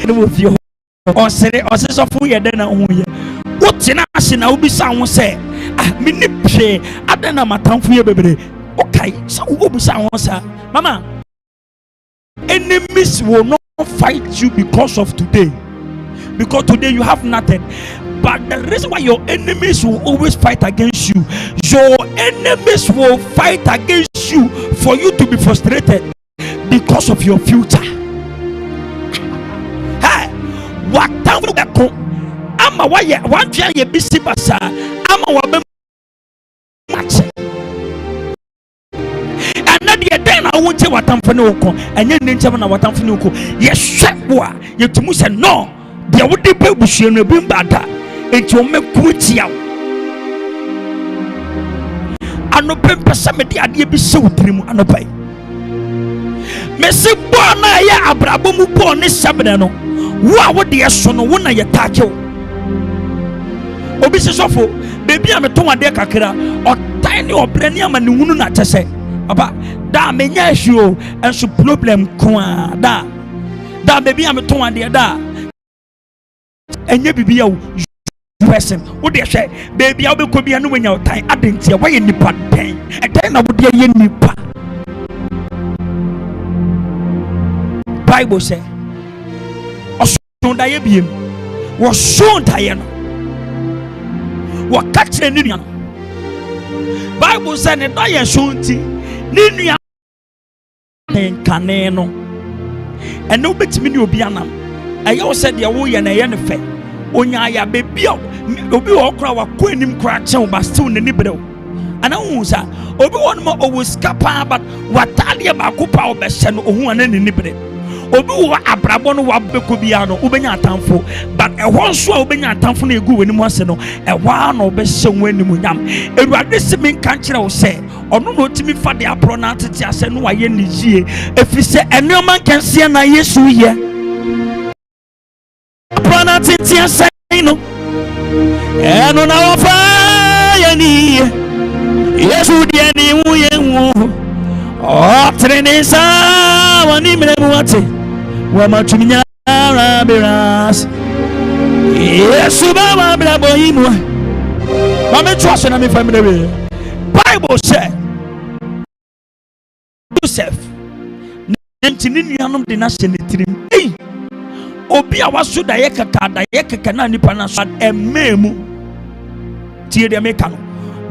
ne wo fie ho ose so fu ye de na ho ye wo ti na ase na obi sa won se me ni hwe adana matamfo ye bebre okay so obi sa won sa mama enemies will not fight you because of today, because today you have nothing. But the reason why your enemies will always fight against you, your enemies will fight against you for you to be frustrated because of your future. Hey, what time will that come? Ama why one try ye busy basa ama wa be match. I won't tell what I'm for no con, and then tell what I'm for no con. Yes, Shepwa, you to say no, there would be bush and a bim bada, and to make quit out. And no pimp somebody idea be so trim and obey. Messi Bona ya Abrabomu born is Sabano. What would the son of one I attack you? Obis Sofo, baby, I'm a Toma de Kakira, or tiny or Breniam and Nuna to say. Aba da menya hio enso problem kwa da baby am to wan de da enye bibia wo person wo de hwe baby a wo be ko bia no wenya otan adentie wo ye nipa den eden na wo de ye nipa Bible say osun da ye biem wo sun da ye no wo ka kire ni nua Bible say ne da ye sun ti Ninia Caneno and no bit mini obianam. I also said ya wo na ye ne fe. Onya ya baby obi okra wa kwanim krache ba still ne nibrel. Ana hu sa obi won mo always kapa but watale ba kopa obehye no ohu ana ne nibrel. Obi wo abrabo no wa beko bia no ubenya atamfo but ehwo nso a ubenya atamfo na egu wani mu ase no ehwa na obehye wanimu nyam eruade se men kan kire wo se ono no timi fa de apro na tete ase no waye ne yie efi se enoma kanse na Yesu ye apro na tete ase no eno na wo fa ye ni Yesu de ni wu ye wu o trene sa wani mre mu ate wa matuminya rabiras Yesu ba wa bra boyimu ma me trust na me family we Bible say Joseph nentini nuanom de na hye ne tirim obi a waso da ye keka na nipa na so ememu tie de meka no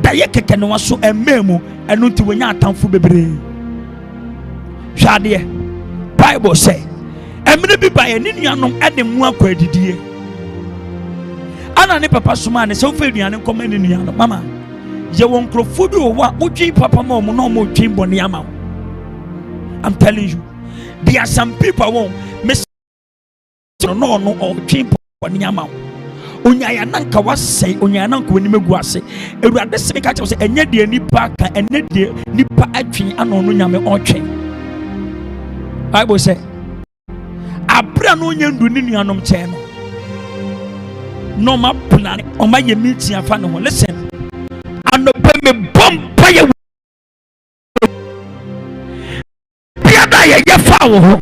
da ye keka no waso ememu eno nti wonya atamfo bebre hwade Bible say emre bi ba ye ne nuanom ede mu akwa adidie ana ne papa soma ne se ofa aduane nkoma ne nuanom mama ye won krofo bi wo wodwi papa ma omo no mo dwi bone ama I'm telling you there are some people won miss no or dwi bone ama onya ya nanka wasai onya nanka woni megu ase ewurade se ka che se enye de nipa ka enne de nipa atwi ano no nyame otwe Bible say abra no nya ndu ni nuanom che no ma plan o ma ye meeting afa no listen and me bomba ye biada ye fa wo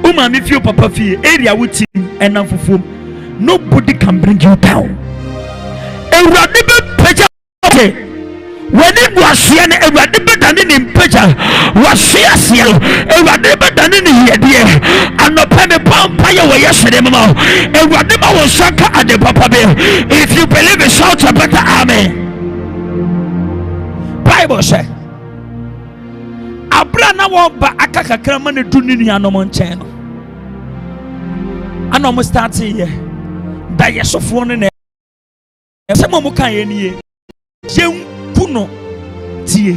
uma mi fio papa fie area wuti enam fofom nobody can bring you down ewurade be peja when it was here ewurade be dane ni peja was here ewurade be dane ni here and me bomba ye we yesede mama ewurade ma wo shaka ade papa be if you believe it shout a better amen Bible say abra na wo ba akakakra ma ne du ni nuanom nchen no ana mo start here da yesofo no na se mo kan ye nie yen kuno tie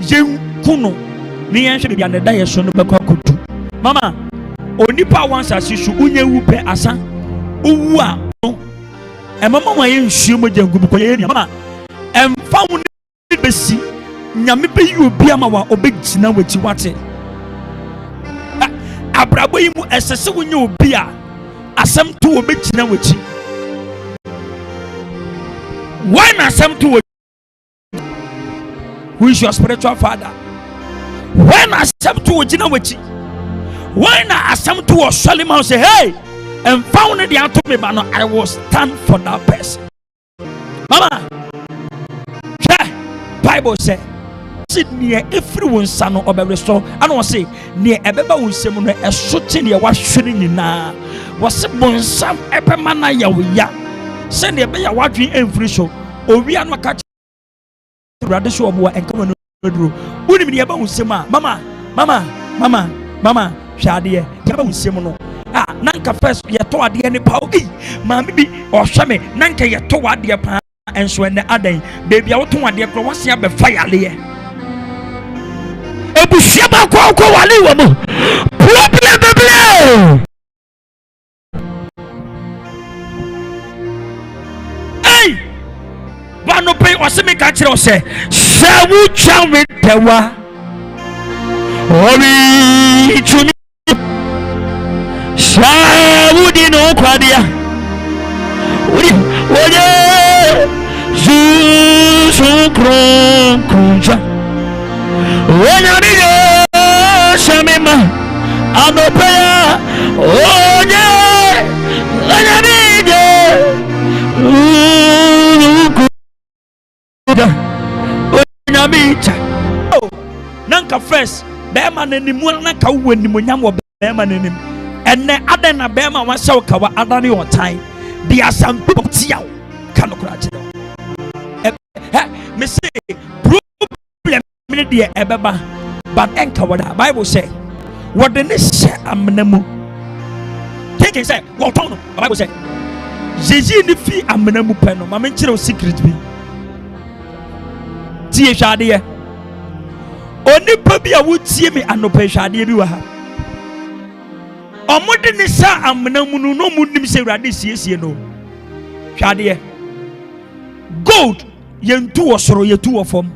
yen kuno Me and she be an die son of Bakokutu. Mama, onipa once as you should unye wupe asa. Uwa. And Mama, my insumo jangu, Mama, and found Bessie. Nyamipe you be a mawa obey China with you what it. Abraboimu esese wonye obi a asem to obi China with you. Why not asem to who is your spiritual father? When asem to China with you? Why not asem to Solomon say, hey, and found the answer me, but I will stand for that person. Mama, yeah, Bible say. Near everyone son of a restore, and was say near a beba will say when a shooting your was shooting in now was a bon some epemana ya send a bear watching every show or we are not catching rather show and come on wouldn't be about say mama shadia Yaba Simono Nanka first ya to the any power mammy or shame Nanka ya to the pan and so when the other baby out to one dear cross ya be fire lay. Ebushaba kwa wali wamo problem bebe hey bano pay oseme ka kire o se sawu chawe tewa ori chuni sawu di no kwadia ori zu kron kunja Onya biye shamima anopaya onya onya biye onya bicha nanka first bema nenimu nanka wo nimu nyam wo bema nenim enne adan na bema wa shaw kawa adane on time dia some people tiaw kanokra chiro me say dear ebeba but enka wada Bible say what the nation amnamu take say what on Bible say jeji ni fi amnamu peno ma menchire o secret bi tie hwade ye onipa bi a wotie me anopa hwade bi wa ha omode ni sa amnamu no munim se urade siesie no hwade ye gold yentu wo soro yetu wo fom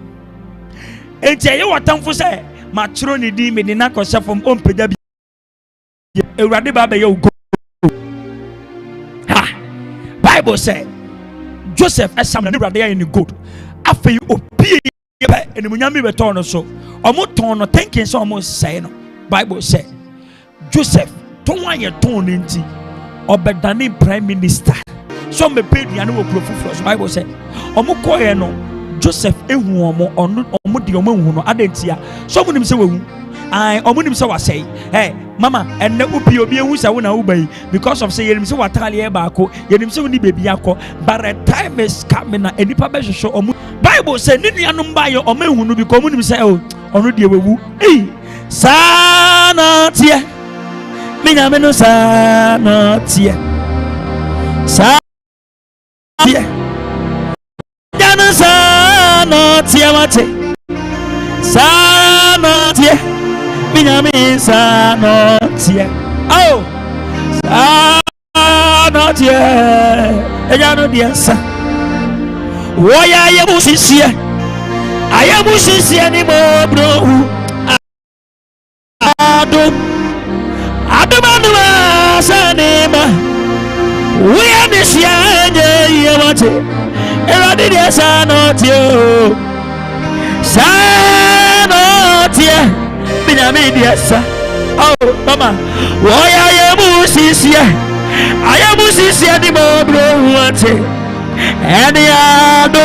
enti ye watamfo se ma chiro ni di me ni na ko sefom ompeda bi ewurade ba be ye go ha Bible say Joseph esam na ewurade ye ni gold afei opie be enimunyame be ton no so omo ton no thinking so omo say no Bible say Joseph ton wa ye ton no nti obedane prime minister so me pay duane wo profufro Bible say omo koye no Joseph ehu omo de omo ehu no adentia so munim se wehu ai omo nim se wasei hey mama enne upi obi ehu se wo na ubai because of say yenim se watale e ba ko yenim se woni bebi akọ but the time is coming na enipa be hwehwe omo Bible say ni nuanom ba ye omo ehu no because omo nim se oh ono de wewu sana tie minya me no sana tie sa tie jana sana tie mate sana tie minya me sana tie oh sana tie ejano dia sa woya ye musisie ayamu sisi ni mo bro adu sanema we understand ye what erade dia sanotie binyame dia sa oh mama woya ye musisi ayamu sisi ni mo bro what eni adu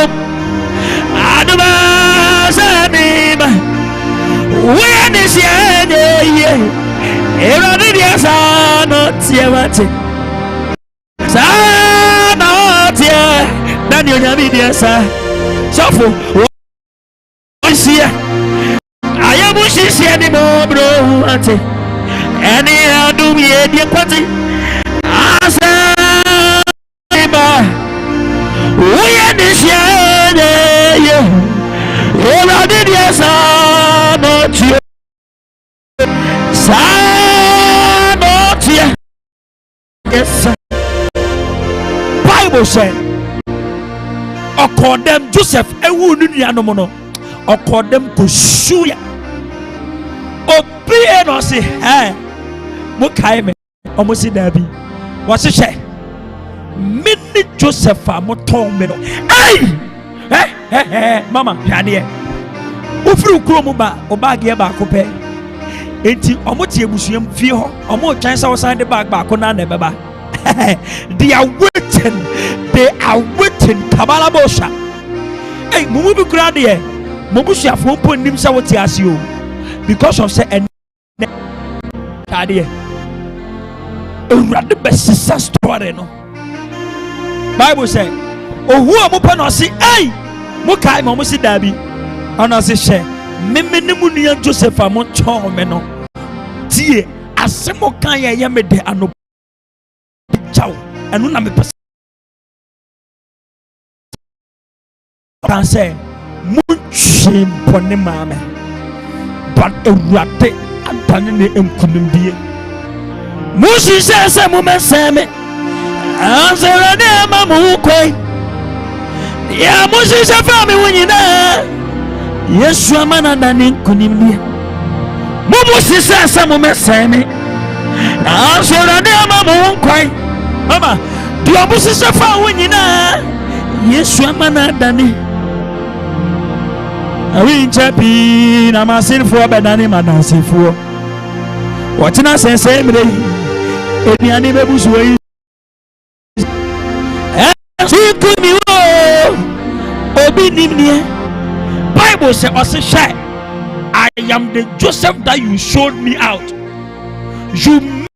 sanema we understand ye erade dia sanotie what sanotie Daniel nyami dia sa sofo onsia ayamu sisi ni mo bro ate eni adu ye dia pati asa ba we understand ye erade dia sanotie Yes. Bible said, or call them Joseph, a wounded animal, or call them Kusuya. Or be and say, hey, Mukaime, almost in Derby. What's it say? Mini Joseph, I'm not told me. Hey, Mama, Yadie. Ufru Kromuba, Obagia Bacope. Enti omotie musuam fie ho omo twan sa wosan de bag ba ko na na beba. They are waiting kabala bosha. Hey, mumu bi kura de mobusuafo mpo nim sa wote ase o, because of say en kade urade besisa story no. Bible say ohu amopa no se hey mo kai mo si dabi ona se hye memene mu nua Joseph amo chon me no tie asemo kan ye me de ano chaw enu na me pese kan say munchim pone mame but urade adane ne enkunimdie musi se mo meseme answer de mamu kwai ya musi se fa me wonyina Yesu amana dani kunimdie musi se mo meseme answer de mamu kwai mama dio musi se fa wonyina Yesu amana dani awi nchapi na masirfo bedani madansifo watina sense mire ediani bebusuo yi sikumi wo obi nimnie. Bible say oshe I am the Joseph that you showed me out. You made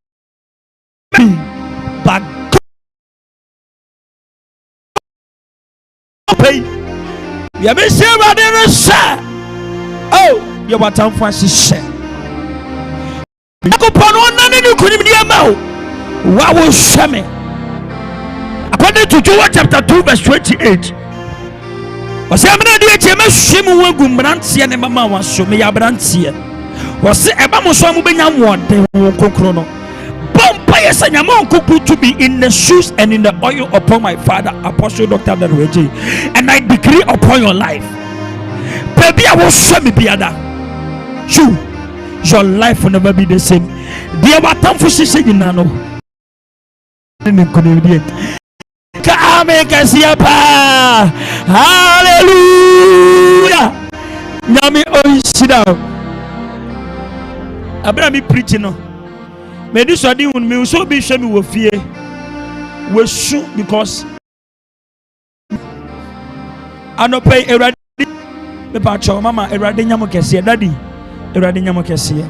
me but pay. You be say rather share. Oh, you want to share. Ako pano nani ni kunimdia mao. Wawo shame. According to Joel chapter 2 verse 28. Wase amena de eche mahwemu wagu mbrantie ne mama waso me ya brantie. Wase eba mo so mu benya mwode wo kokro no. Bompa yesa nyama onkoku to be in the shoes and in the oil upon my father Apostle Dr. Darweji, and I decree upon your life. Baby, I will show me biada. Your life will never be the same. Dear, what time for she you know? Hallelujah. Nyami oh sit down. Abraham preaching no. Me this one me so be show me wo fear. We shoot because I no pay eradi me pa cho mama eradi nyamo kese daddy eradi nyamo kese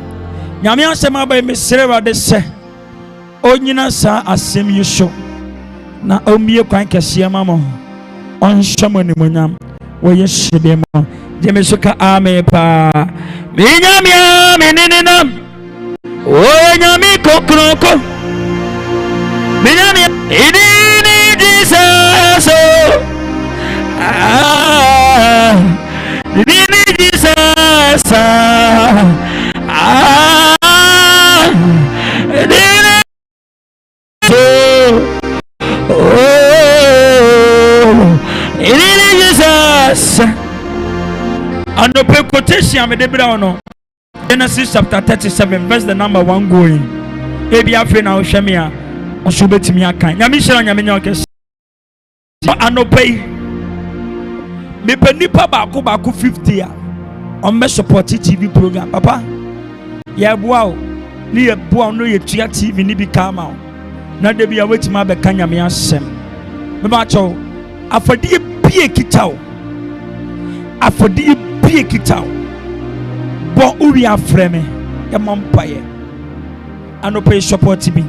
nyame asema ba me sere eradi se onyina sa asem yisho na omie kwan kese mama on shamo ni monyam wo yeshide mo je me suka ame pa me nyame me ninenam o nyame kokroko me nyame idini Jesus idini Jesus idini idini Jesus. And the quotation me de bra no Genesis chapter 37 verse the number 1 going. Ebi afi na ohweme a oso betimi akan. Nyame shira nyame nya okese. Anopei me penipa baako 50 a on me support TV program papa ya boa o ni ye boa no ye tua TV ni bi kama o na de bia wetima be ka nyame asem me ba cho afodie bie kitao afodie bie kitao bo uwi afreme ya mampaye anopei support bi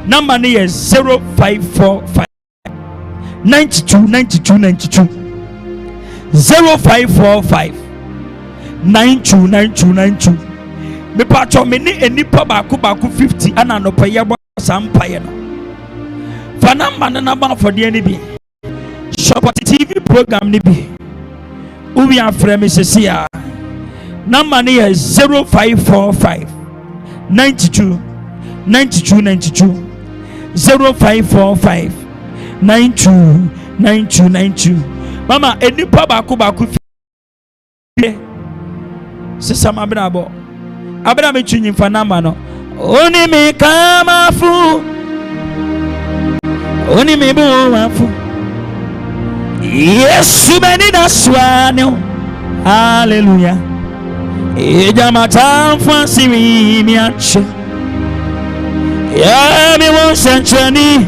number ni is 0545 92 0545 92 me pacho me ni enipa baako 50 ana no paye bo sampaye no fa number na ba for de ni bi support TV program ni bi ubi afreme sesia number ni is 0545 92 0545 929292. Mama, any papa baku Sisam Abrabo. Abraham Chunin Fanamano. Only me come fu. Only me fu. Yes, many that's one. Hallelujah. Ejamata fancy me acho. Ya me won sanchani.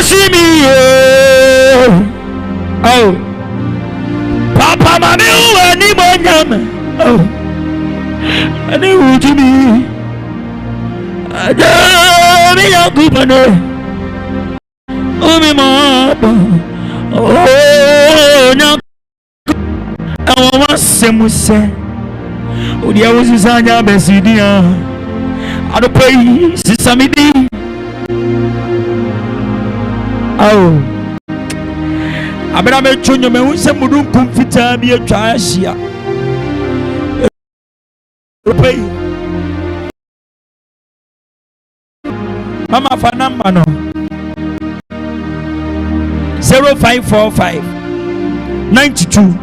See me. Oh. Papa mami uani monyam. Oh. Ani ujimi. Ada mi yakupane. Umi mama. Oh na. Awa semuse. Odia usisanya besidia. Ado pay sisamidi. Oh. Abraham chonyo me unse mudun kumfita bi atwa ahia. Pay. Mama fa number no. 0545 92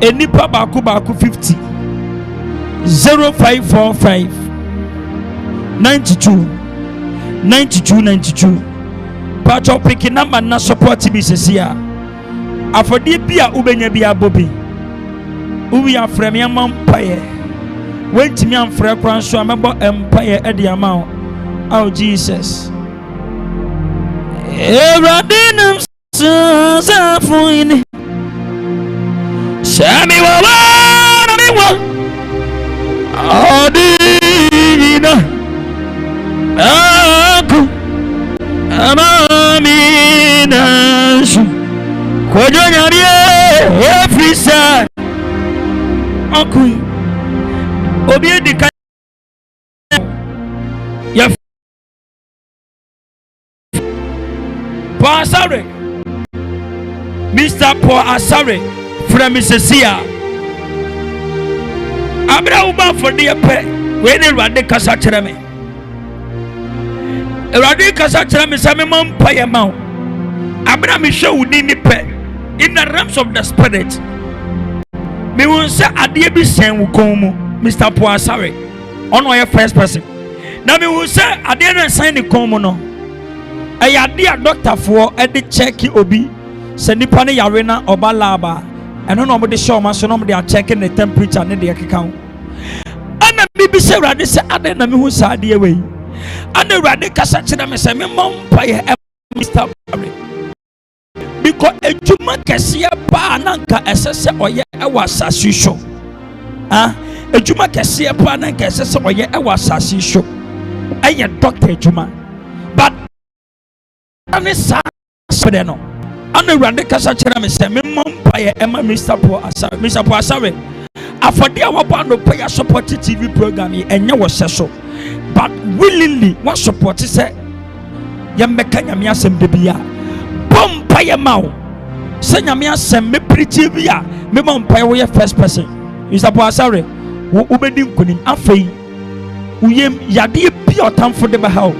Enipa baku 50. 0545 92 Pacho picking number na support me sesia. Afodi bia ubenya bia bobi. Uwi afrem ya mampaye. Went me am frɛ kran so amebo empire e de amount. Oh Jesus. Everadinum safuini. Shami wa mi wa. Adina. Aku amina shu. Kojonya every side. Aku obi di kan ya Pasare Mr. Paul Asare from Mississippi. Abra uba for the pe we dey rade kasa kyerɛ me. Rade kasa kyerɛ me say me man paye ma. Abra me hwɛ wudi ni pe in the realms of the spirit. Me won say ade bi sen wo kon mu Mr. Paul Asare ono ye first person. Na me won say ade na sen ni kon mu no. Ayade a doctor for e de check obi se nipa ne yare na oba laba eno no mo de show ma so no mo de check the temperature ne de keka ho ana bibi se rade se ade na me hu sa ade we ana rade kasa kire me se me mompa ye Mr. Barry because ejuma kese pa nanka esese oye e wasase sho ejuma kese pa nanka esese oye e wasase sho aye doctor ejuma but ani sa spede no ana rande kasa kyerɛ me sɛ me mompa ye ema Mr. Paul Asare afɔde a wɔbɔ no pay support TV program yi enye wɔ hyɛ so but willingly what support sɛ yɛmmɛka nyame asɛm de bia bompa ye ma wo sɛ nyame asɛm me preach bia me mompa ye wo yɛ first person Mr. Paul Asare wo ubedi nkonim afei uyem yade bia otamfo de ba ha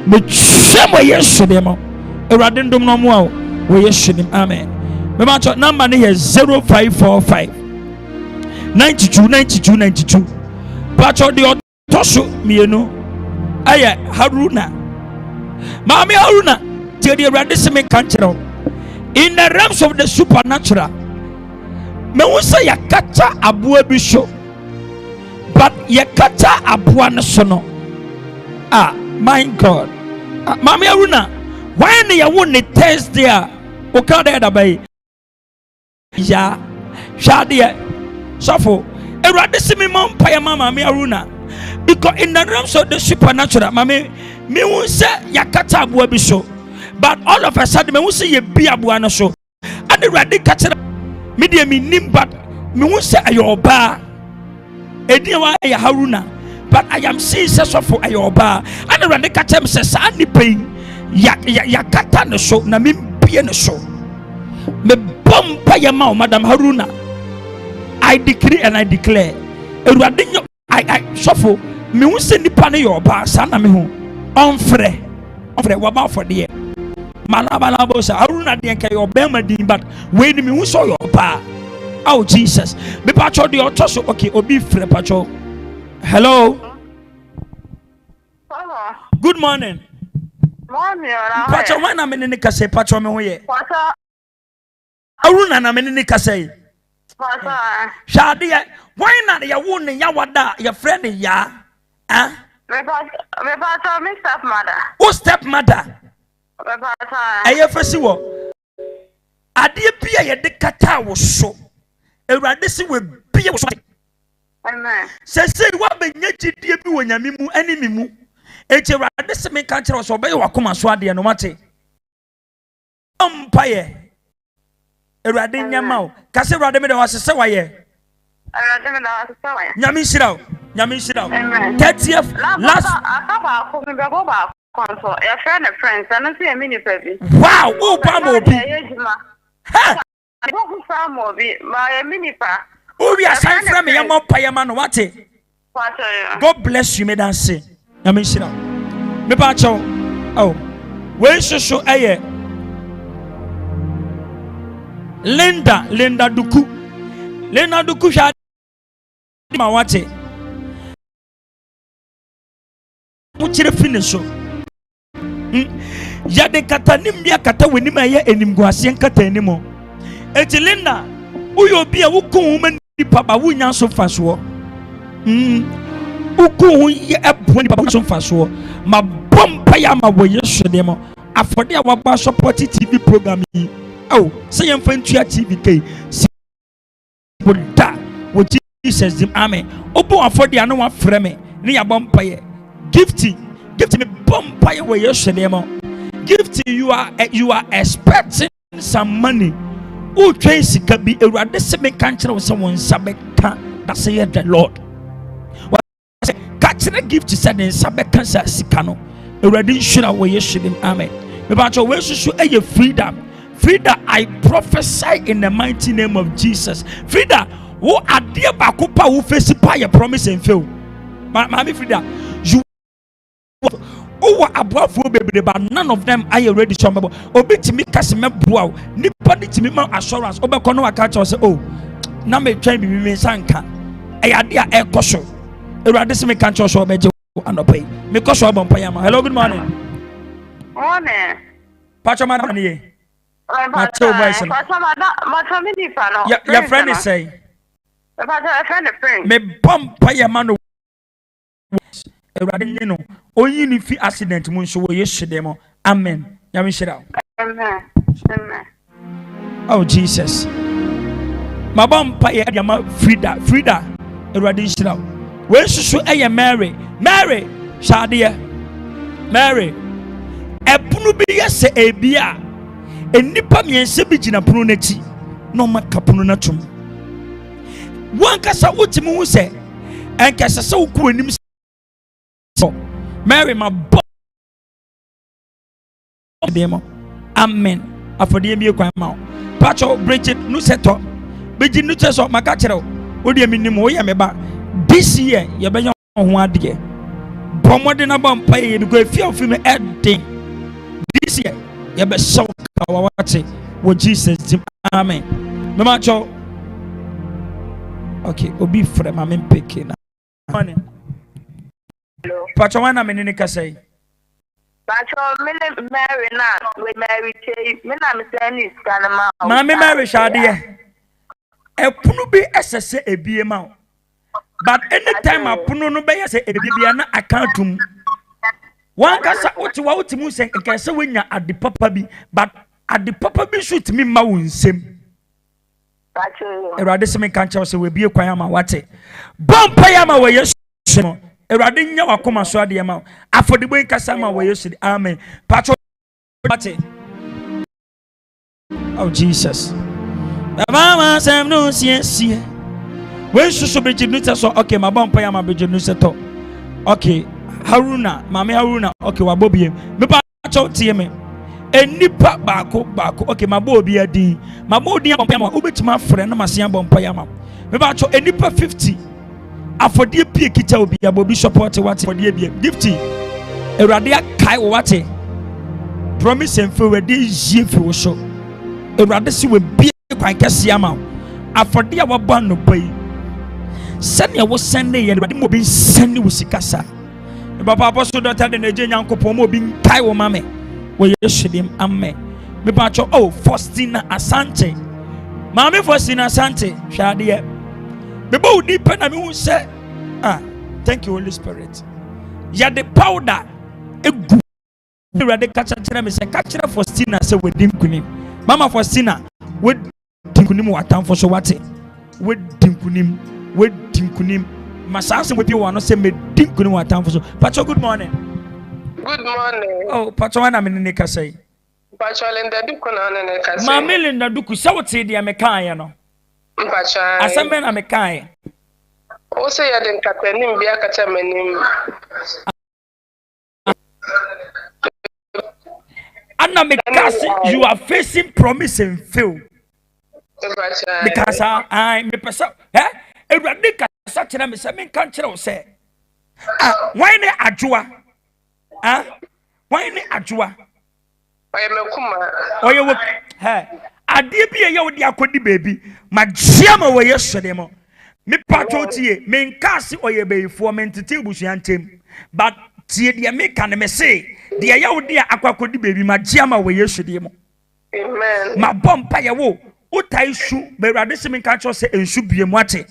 me twemo yesu de mo erade ndom no mo a wo yesu nim amen me ma cho number ne 0545 92 pacho de otoso mienu aye Haruna Mami Haruna te de erade se me kan kire in the realms of the supernatural me wo say yakata aboa bi so but yakata aboa no so no my God. Mami Aruna, why you won the test there? Okay, there bay. Ya, Shadia, Safo. Erade se me mom pay mama Mami Aruna. Because in the realms of the supernatural, Mami, me won't say yakata abuwa bisho. But all of a sudden, me won't say ye be abuwa no show. And the radi catcher, me dear me nimbat, me won't say ayoba. Ediwa ya Haruna. But I am seeing for ayoba and the rande katem says ani pain yakata no show na me bie no show me bompa ya ma Madam Haruna I decree and I declare erade shuffle me who send the panny your pass and me who on fre waba for the Malabalabos, Aruna Dianka your Bemadin, but when me who saw your pa. Oh Jesus, me patrol the auto okay, obi fre patrol. Hello. Good morning. Patrol when I'm in the casse, patrol me way. Aruna na meni kase. Shadia, why not ya wound in Yawada, your friend in ya? Me stepmother. Oh, stepmother. I first see what I dear Pia de Kata was so. A radisi will be a amen. Say, what be yet dear when Yamimu enemy. It's a radisi make country was obey or come and swadi and mate. Umpire. Radin Yamau, Cassie Radimida was a sawaye. Yamishiro, 30th last. A friend of friends, I don't see a mini baby. Wow, oh, Bambi. Ha! My mini pa. Oh, we are signed from me, I'm up Payaman. What? God bless you, Madam C. Yamishiro. Me pacho. Oh, where's your show? Aye. Linda Duku shadi mawate muchire finish ya de kata nimbia kata wenima ye enimguase nkata enimo eti Linda uyo bia wuku huma nipa ba wunya so faso wuku hu ye ebo nipa ba so faso ma bompa ya ma wo yesu demo afode a waba support TV program yi. Oh, say I'm from TV. Buddha, with Jesus, amen. Open afford the annual frame, near bumpire. Gifty me bumpire where you should demo. Gifty, you are expecting some money. Oh, Tracy can be a radically country of someone Sabeka that saith the Lord. What catching a gift to send in Sabeka Sikano, a radiation where you should, amen. About your ways to show a freedom. Frida, I prophesy in the mighty name of Jesus. Frida, who are dear Bakupa who face your promise and fail. Mammy Frida, you were above baby, but none of them are already shamable. Obi to me, Casimir Bow, nobody to me, my assurance. Obacono, I catch us. Oh, now may train me, Sanka. I had their air caution. A radically can't show me and pay. Make us up on Payama. Hello, good morning. Morning. Pachaman. Your friend is saying, me bump your man. Only if you accident, Muncho, yesterday. Amen. Yamishira. Amen. Oh, Jesus. My bump, Frida, a radical. Where should I Mary? Shadia, Mary. A punubia say a beer. Enipa miense bi gina pono nachi no maka pono na tum wankasa wotimi hu se enkasa se woko anim so Mary ma bo demo amen afodie mi kwan ma pacho Bridget nu seto beji nu cheso maka kire wo de minim wo ye me ba this year ye be ho ade bomode na ba mpa ye go afia ofi me ending this year ye be so with Jesus, amen. Mama Cho, okay, Obi from my main picking. Morning. Pachawana Menica say, Pacho, Mary, not with Mary, Minam Sandy, Scanama, Mammy Mary Shadia. A Punubi SSA a BMO. But anytime I Puno Bay as a Bibiana account. One cassa what you out to move and can say when you're at the papa be, but at the papa be shoot me mountain same. A radically can't say will be a quayama wate. Bomb payama where you should. A radinia or come and swat the amount. After the way Cassama where you should, amen. Patro. Oh, Jesus. Mama, Sam, no, see. When should be Jinuta so okay, my bomb payama be Jinusato. Okay. Haruna, Mami Haruna, okay, Wabobi, me pa cho tie me. Enipa baako, okay, my bobi adi. My body am payama, ubetima friend na masia bom payama. Me pa cho enipa 50. afodie pie kita obi abobi support what afodie bia gifty Ewurade akai wo wate promise and for wede yie fi wo so Ewurade si we bie kwan kese ama afodie a wabɔ no bai sɛnea wo sɛnne yɛ Ewurade mo bi sɛnne wo sikasa Papa Apostle Dr. de Neje Nyankopɔn mo bi nkai wo mame wo Yesu dim amen me ba cho oh Faustina Asante Mami Faustina Asante hwade me bo di pe na me hu sɛ thank you Holy Spirit ya the powder egu Ewurade kacha kyerɛ me sɛ ka kyerɛ Faustina sɛ wedi nkunim Mama Faustina wedi nkunim watamfo so wate wedi nkunim Masasa we people want to say me dink kunu watamfo so Pacho good morning. Good morning. Oh Pacho wana me ne ka say Pacho Linda duku na ne ka say Mama Linda duku say what dia me kan ye no Pacho asembe na me kan ye o say ya den kapanim bia ka cha manim Anna me kasi you are facing promise and fail because I me person Ewurade kasa kyerɛ me sɛ me nka kyerɛ wo sɛ wan ne adwoa wan ne adwoa oye me kuma oye wo adeɛ bi yɛ wo de akɔdi baabi magyia ma wɔ Yesu de mo me patwo tie me nka se oye bɛyifoɔ me ntete busua ntem but tie deɛ me ka ne me se deɛ yɛ wo de akɔkɔdi baabi magyia ma wɔ Yesu de mo amen ma bompa yɛ wo utai su Ewurade se me nka kyerɛ sɛ ensu bie mu ate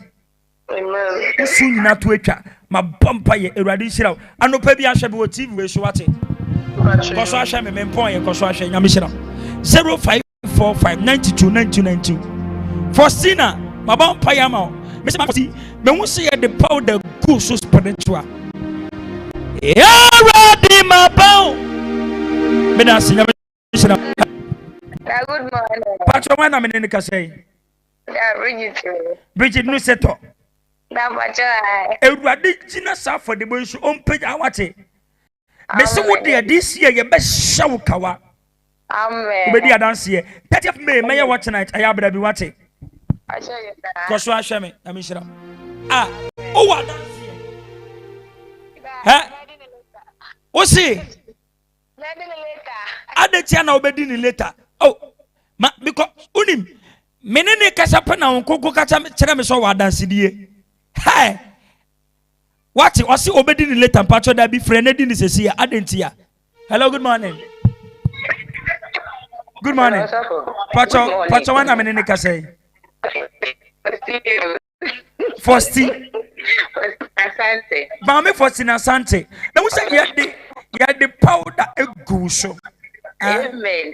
amen usu nyina to atwa ma bompa ye Ewurade hyira anopa bi ahwe be wo TV we so wate koso ahwe me mpon ye koso ahwe nyame hyira 0545929292 Faustina ma bompa ya ma me se ma me hu se ye the powder go so spiritual Ewurade ma bawo me da se nyame hyira good morning patro wana me ne ka say Bridget no seto Ewurade gina sa for the boy so onpagya wate me se wo de this year ye be hya wo kawa amen obedi adanse ye 30th May me ye watch night ayabra bi wate koso ahwe me na me hyira o wa adanse o si adetia na obedi ni later oh ma because unim menene kasa pa na onkogo kasa kyerɛ me so wa adanse die what o si obedi ni later patcho da bi frɛ na di ni sesi ya adentia hello good morning patcho wana menene kasa Faustina Asante Mama Faustina Asante na wo say ya the powder egu so amen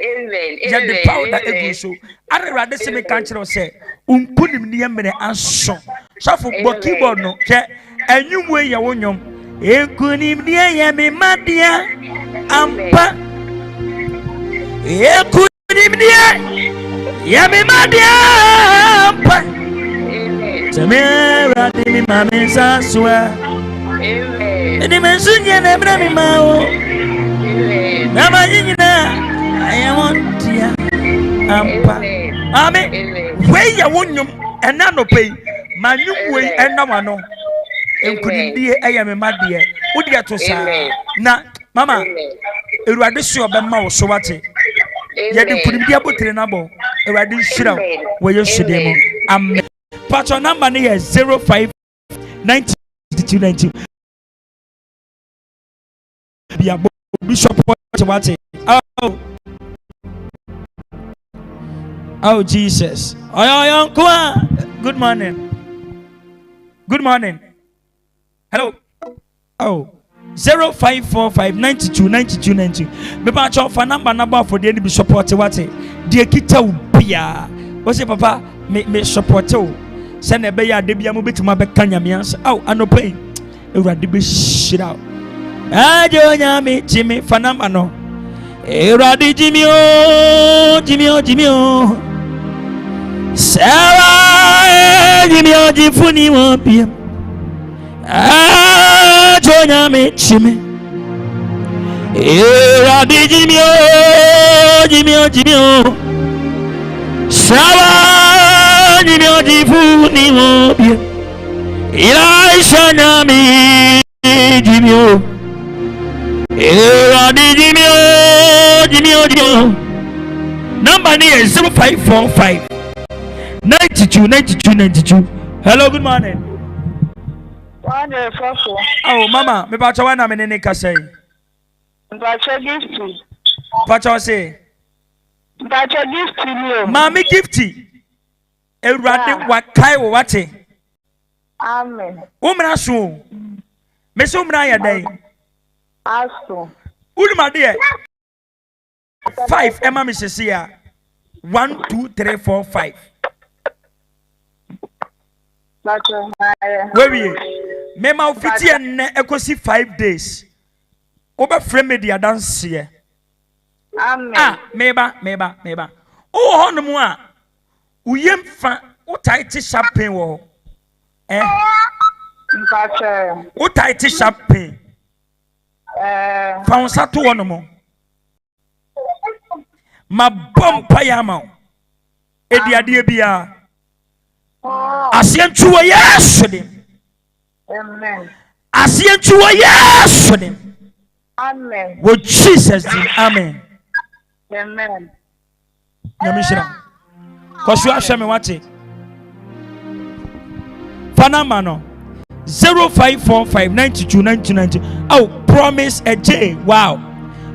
ya the powder egu so Ewurade se me kan kyerɛ sɛ unkunim ne yemre anso safo bo keyboard no hwɛ anyumwe ye wonyom enkunim ne yeme madia ampa enkunim ne yeme madia ampa Ewurade mi mame saswa eni mensunye na bra mi mawo na ma nyina I want ya ampa amen we ya wonyum ena no pay manyum we ena wano enkunimdie eyeme made wodi ato sa na mama Ewurade so obema wo so wate ye de kunimdie abotire na bo Ewurade hira wo Yesu de mo amen patron number ne 059292 bia bishop wate oh Jesus good morning hello 0545929292 me ba cho fa number for the be support wate de kita ubia o say papa me support o se na be ya de bia mo betima be kanyame ansa anopai Ewurade be shira ajo nyame chimi fa number no Ewurade jimi o Sarah jimi jifuni wo pia ajo nyame chimi Ewurade jimi o Sarah jimi jifuni wo pia Elisha Nami Jimio. Jimio. Number is 0545 92. Hello, good morning. Oh, Mama, me pacha wana me nene kasai. Pacha gifty. Pacha say. Pacha gifty ni. Mami gifty. Ewurade wakai wo wate. Amen. Umra so. Me so umra ya dai. Aso. Ulma de 5 Emma Mrs. 1 2 3 4 5. Where me ma ofiti en ekosi 5 days. Oba frame dia dance here. Amen. Ah, meba. Oh hono a uyem fa o tight champagne wo. Mpache. O tight champagne. Fa on sa to wono mo. Ma bompa ya ma. Ade bia. Asientu wo Yesu dem. Amen. Asientu wo Yesu dem. Amen. Wo Jesus dem. Amen. Amen. Nyamishira. Kosu ahwe me wate. Panama no 0545 92 Oh, promise a J. Wow.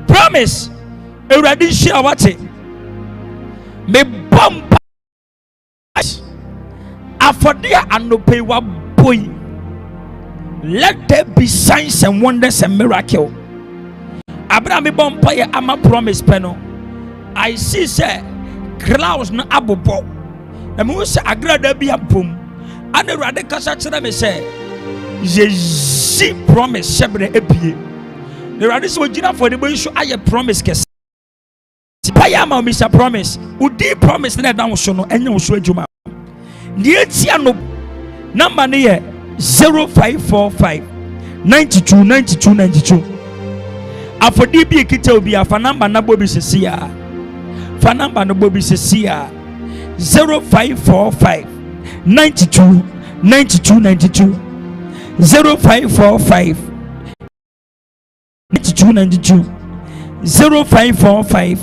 Promise. Eradi share wate. Me bomba. Afodia anope wa boy. Let there be signs and wonders and miracles. Abraham bomba ya ama promise peno. I see say clouds na abobo. Na me say agrada bi abom. Ane rade kasa kire me say je promise shebre epie. The rade so gina for the boy show aye promise kese. Paya ma Mr. Promise. Udi promise na down so no enye wo so adwuma. Die tia no number ne ye 0545 92. Afodi bi ekita obi afa number na bobi sesi ya. Fa number no bobi sesi ya 0545 92 0545 92 0545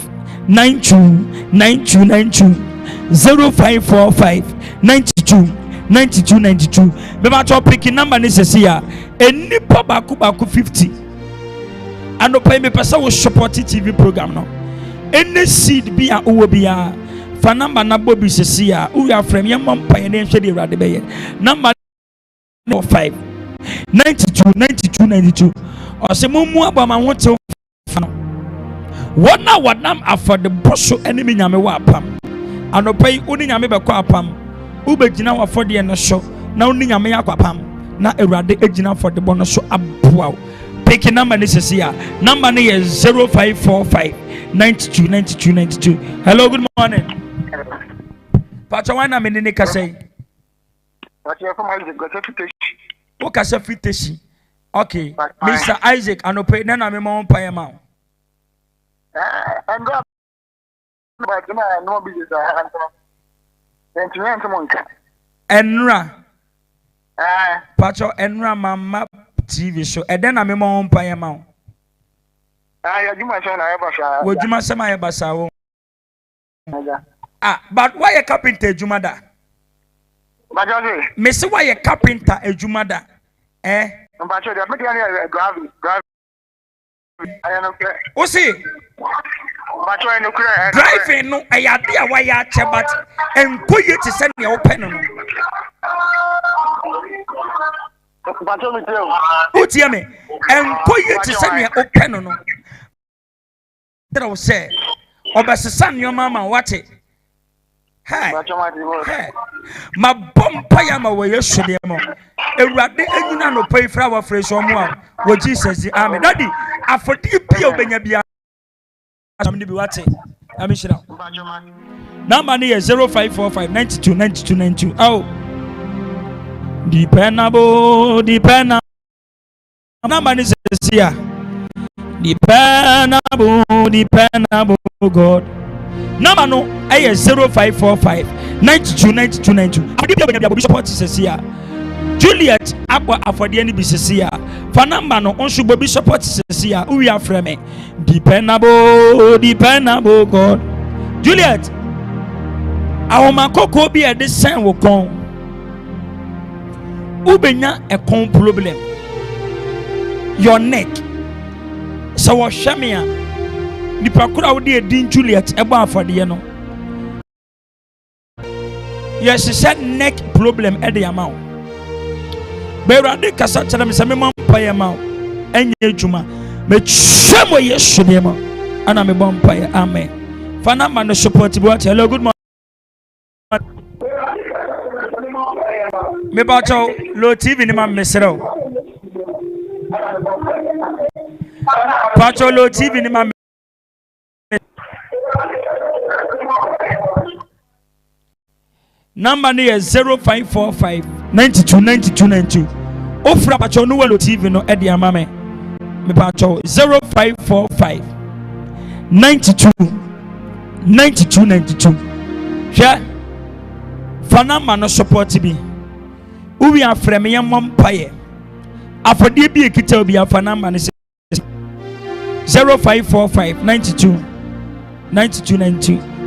92 0545 92. Beba to pick number ni sesi ya enipa baku 50 anopa me pesa wo support TV program no any seed bi a owo bia fa number na bobi sesi ya u ya frame ye mompa ye ne hwe de urade be ye number 5 92 ose mumu abama wote Wana wadam afọ the bosso enemy nyame wa apam anopai uni nyame be kwa apam ubegina wa for de no so na uni nyame yakwapam na ewrade egina for the bono so aboa pick number ni sesi ya number ni 0545 92. Hello, good morning. Pacha wana me ni kasai o kasa fiteshi. Okay, Mr. Isaac anopai na me mo pa yema And God, but no business. Enra. Pacho Enra mama TV show. Eden na me mo mpa ye ma. Ya juma so na ebasa. Wo juma sema ye basa wo. But why a carpenter ejuma da? Bajaje. Me say why a carpenter ejuma da? Bajaje, I make you gravity. I am okay. O see? Driving no ayade a waya che but enkoye te se ne open no. O tie me enkoye te se ne open no. Tell say obesesa nneoma ma wate. Hey. Ma bompa ya ma we yesu de mo. Ewurade anyina no pay fra wa fresh omo a wo Jesus. Amen. Daddy afodi bia obenya bia amni bi wate amishira number ni 0545 92. Oh, dependable number ni here dependable God number no 0545 92. Afodi bia obenya bia support Jesus here Juliet abo afɔdeɛ ni bi sisi a fa number no onso bobi support sisi a uwi afrɛ me dependable God. Juliet awoma koko bi e de sen wo kon ubenya a con problem your neck so wo hwɛ me a nipa kura wo de edin Juliet ebo afɔdeɛ no yes said neck problem e de ama wo Berade kasa kyerɛ me sɛ me mampaye ma enye adwuma me twɛ mo Yesu ne ma ana me bompaye amen fa na ma no support bi what hello good morning me ba cho low TV ni ma mesrɛ pa cho low TV ni ma number ni is 0545 92 ofra pa cho no low TV no e de ama me pa cho 0545 92 hwɛ fanama no support bi uwi afrɛ me yɛn mpaeɛ afɔdeɛ bi ekita obi afanama no 0545 92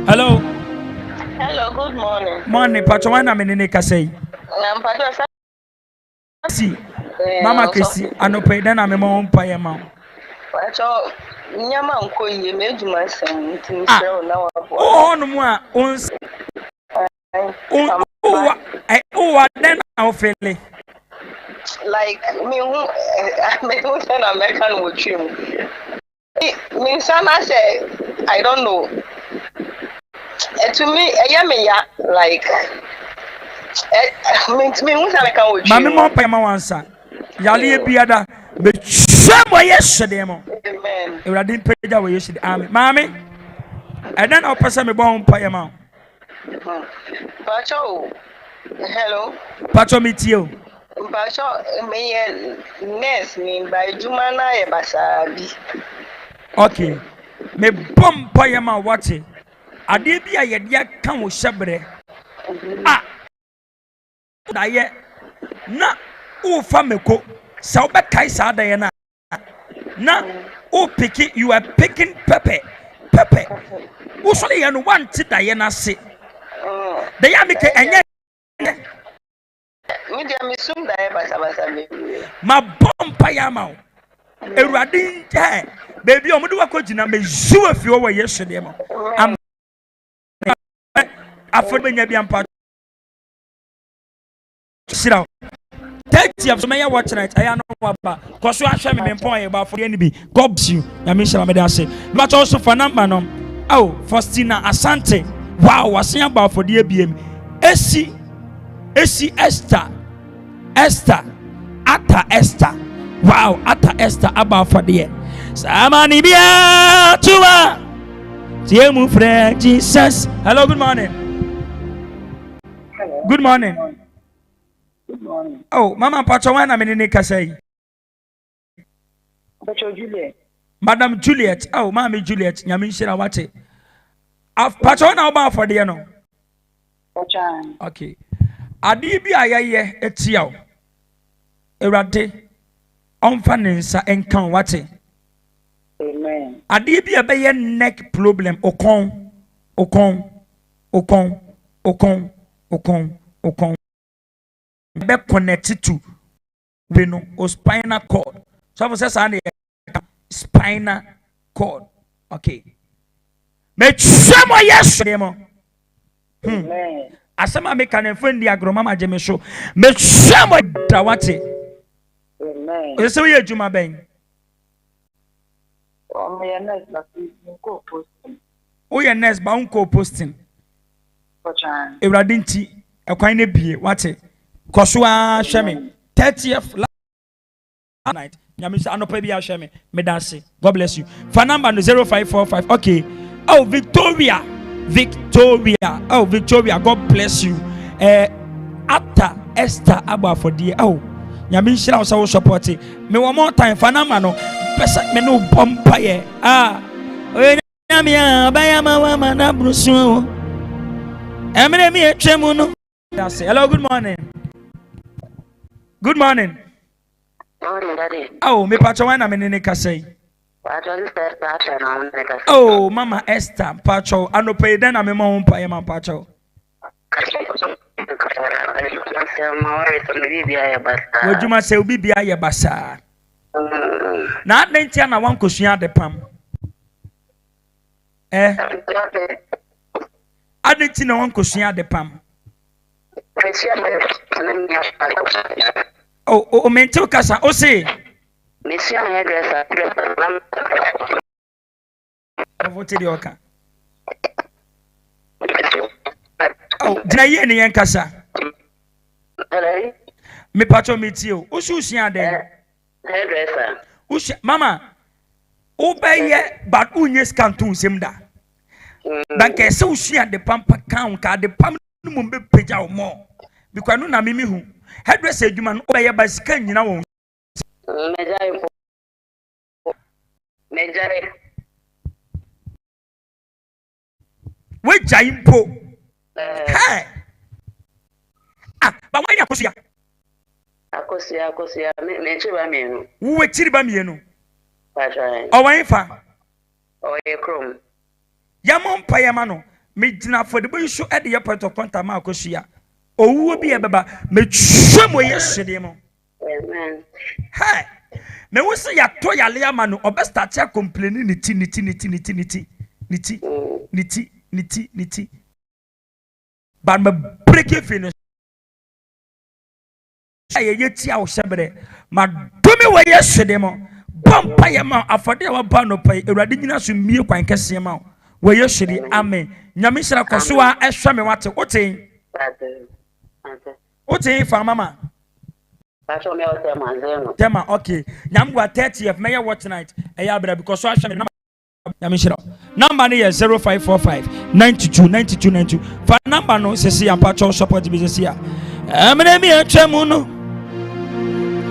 hello good morning patro wana me ne kasa yi si mama kesi anope dan na me mo mpaeɛ ma patro nyama nko yie me adwuma nsɛm ntim sɛ na wabo no mu a ons then I'll feel it. Like me who send American with you. Me some say I don't know. To me, like me who say American with you. Mami mo pa ma wansa. Yale biada be twemo yesterday mo. Amen. Ewradin peja we yesterday. Amen. Mami. And then I'll pass me bon pa ma. Pacho, hello. Pacho meet you. Pacho, me nurse me by Jumana e basabi. Okay. Me bom pa ma wate. Ade bia ye dia kan wo hyebre. Ah. Da ye na o fa meko. Sa wo be kai sa da ye na. Na o picky you are picking pepper. Wo so le ye no want da ye na se. The Yamike and me sum da basa my bompa yama. A radin baby, I'm doing a coaching. I'm a zoo if you were yesterday. I'm after when you be on part. Sit down. 30 of some watch tonight. I know about because you are sharing me point about for the enemy. God bless you. I mean, I say, but also for number. Oh, Faustina Asante. Wow, was saying about for the ABM. Esi Esther. Ata Esther. Wow, Ata Esther about for the Samani bia tuwa. Tiemu friend Jesus. Hello, good morning. Hello. Good morning. Good morning. Oh, Mama Pachawana menene kasai. Pacho Juliet. Madam Juliet. Oh, Mami Juliet. Nyamin shira wate. Pachawana about for the no. Pachan. Okay. Adi bi ayaye etiaw. Erade onfa ne nsa enkan wate. Amen. Adi bi ebeye neck problem okon. Be connected to we know o spinal cord. So for say spinal cord. Okay. Me chamo yes demo. Amen. Asama me kan friend di agroma ma je me so. Me chamo da wate. Amen. O se we adwuma ben. O me nurse la ko posting. O ye nurse ba unko posting. Pachan. Ewrade nti ekwan na bie wate. Koso a hwe me 30th night. Nyame se anopa bia hwe me. Me dance. God bless you. For number no 0545. Okay. Oh, Victoria. Oh, Victoria. God bless you. Ata Esther aba for the oh. Nyame nhyira wo so support me one more time for number no. Pesa me no bompa ye. Ah. Oye nyame ya baya ma na brusu. Emre mi etwemu no. Hello, good morning. Good morning. Morning, Daddy. Oh, me pacho wana menene kasei. Oh, Mama Esther, pacho. Ano pay then I'm a mom pay my pacho. Would you must say be a basa? Not then I want to the pam. I didn't know one cushion the pam. Oh, mental casa, oh, say. Monsieur hairdresser. Voted your car. Oh, did I hear any yankasa? Hello? Me patcho meet you. Ususia there. Hairdresser. Mama, obey but unyes can't do simda. Banke so she at the pampa count card the pam mumbe peja or more. Because no na mimi who hairdresser you man obey by scan you know. We jaimpo. Hey. But when you Akosia, me chiba me. we chiriba mienu. Patron. O wan fa. Oh, a chrome. Yamon payamano. Me dina for the boy show at the airport of Quantama Akosia. O will be a baba. Me chamo yesterday. Amen. Hey. Me we say ya toya lea manu. Obe start ya complaining niti. But me break it finish. Aye yeti a osebere. Ma do me we yesterday mo. Bompa yama afode wa ba no pai. Ewrade nyina so mie kwan kese ma. We yesterday amen. Nyame sira koso a ehwe me wate. Oten. Oten fa mama. Patron me o tema. Tema okay. Nyamgwa 30th may watch tonight. Eya bra because so ahwe me Nyame sira. Number ni 0545 92. Fa number no sesi ampacho support business here. Amene mi atwemu no.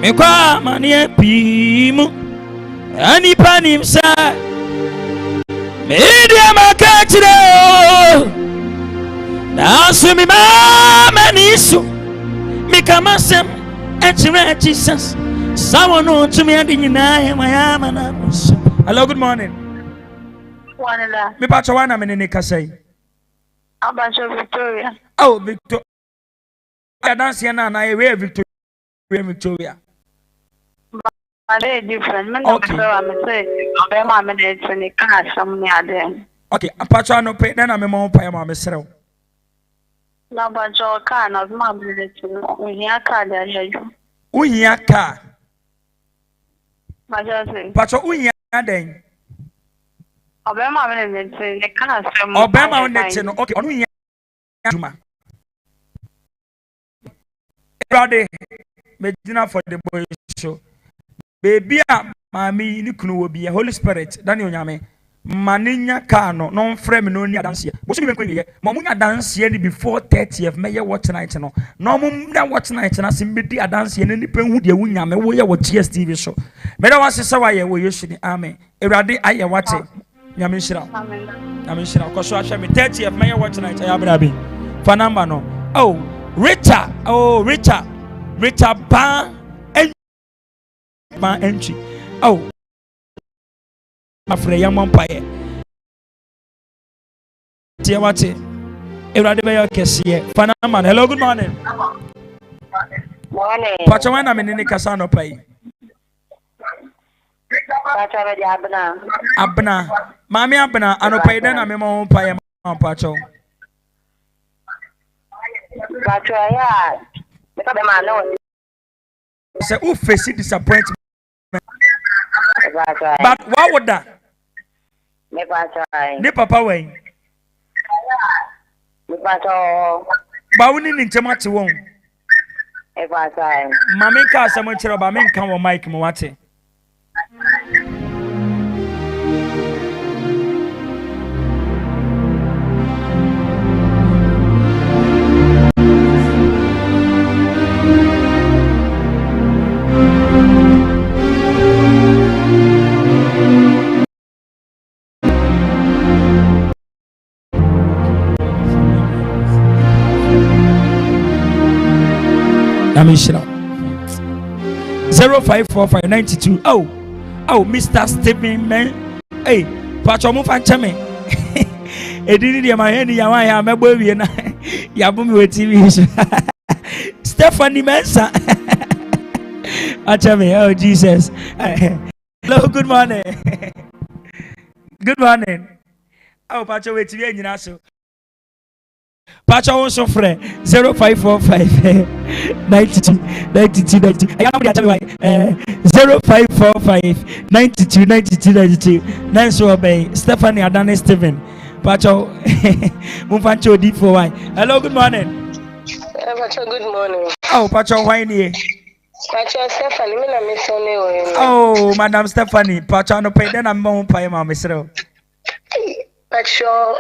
Me kwa mane pimu. Ani panim sa. Media makachire o. Na so mi mama nisu. Mi kama sem etire Jesus. Someone no to me adi nyina mayama na. Hello, good morning. Wanela. Me pacho wana menene kasai. Abacho Victoria. Oh, Victoria. I dance here now. I wear Victoria. Very different. Men Okay. I'm saying, I'm a twenty cars some near them. Okay, Apache no pay. Then I'm a mom pay my mesro. No, but Joe can of my village. We hear car there. We here car. My just Pacho we here then. Obama village. The cars from Obama on the channel. Okay, on we here. Juma. Everybody, me dinner for the boy show. Baby, mami ni kunu will be a Holy Spirit. Daniel Nyame. Maninya kano non frame no ni dance. Bosu bi kwenye. Mamunya dance ye before 30th may watch tonight no. No mum na watch tonight na simbedi dance ye ni pen hu de wunya me wo ye wo GSTV show. Me da wase se wa ye wo yesu ni amen. Ewrade aye wate. Nyame shira. Amen. Nyame shira. Ko so ahwe me 30th may watch tonight aye abrabi. For number no. Oh, Richard. Oh, Richard Ban entry. Oh, afre yamon paye. Tia wate. Ewrade be yo kese. For number. Hello, good morning. Morning. Pacho wana menene kasa no paye. Patron Abna. Abna. Mami abna ano paye den na me mo paye ma pacho. Patron ya. Because the man no. Say who face disappointment. Patron. But what would that? Me patron. Ne papa wen. Me patron. Ba woni ni ntema te won. Me patron. Mami ka asemo kire ba me nka wo mic mo wate. Namishra. 0545 92. Oh, Mr. Stephen man. Hey, Pacho mo fan chame. Edini dia maheni ya wan ya mebo wie na. Ya bumi we TV. Stephanie Mensa. Achame, oh Jesus. Hello, good morning. Good morning. Oh, Pacho we TV nyina so. Pacho also friend 0545 92 92 92. I am tell me 0545 92 92 92. Nice obey Stephanie Adane Stephen. Pacho Mumfancho deep for why. Hello, good morning. Pacho, good morning. Oh, Pacho, why nie? Pacho Stephanie, me na me sonne o. Oh, Madam Stephanie, Pacho no pay then I'm more pay ma mesro. Pacho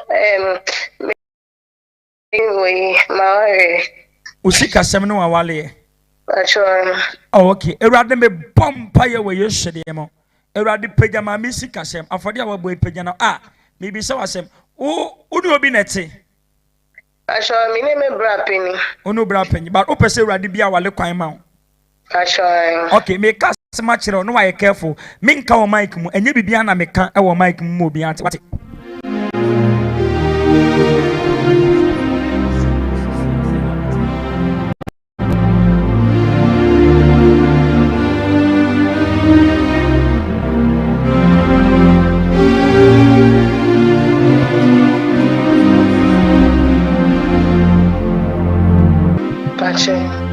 anyway, my Usika sem no awale. Pacho. Oh, okay. Erade me bompa we yeshede mo. Erade pagya ma me sika sem. Afode a boy pagya na me bi se wasem. Unu obi nete. Pacho, me name me bra penny. Unu bra penny, but opese erade bia wale kwan ma. Pacho. Okay, me ka sema kire no why careful. Me nka wo mic mu, enye bibia na me ka e wo mic mu obi ante. What?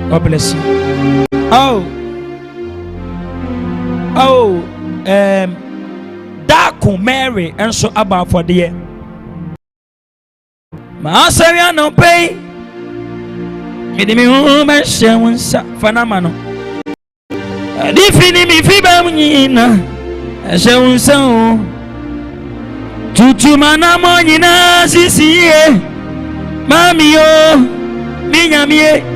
God bless you. Daku Mary and so about for the year. Master, no pay. Made me home and share one fanamano. Defini me fiba munina. I shall one so. Tutu manamonina sisi. Mami yo. Minyamie.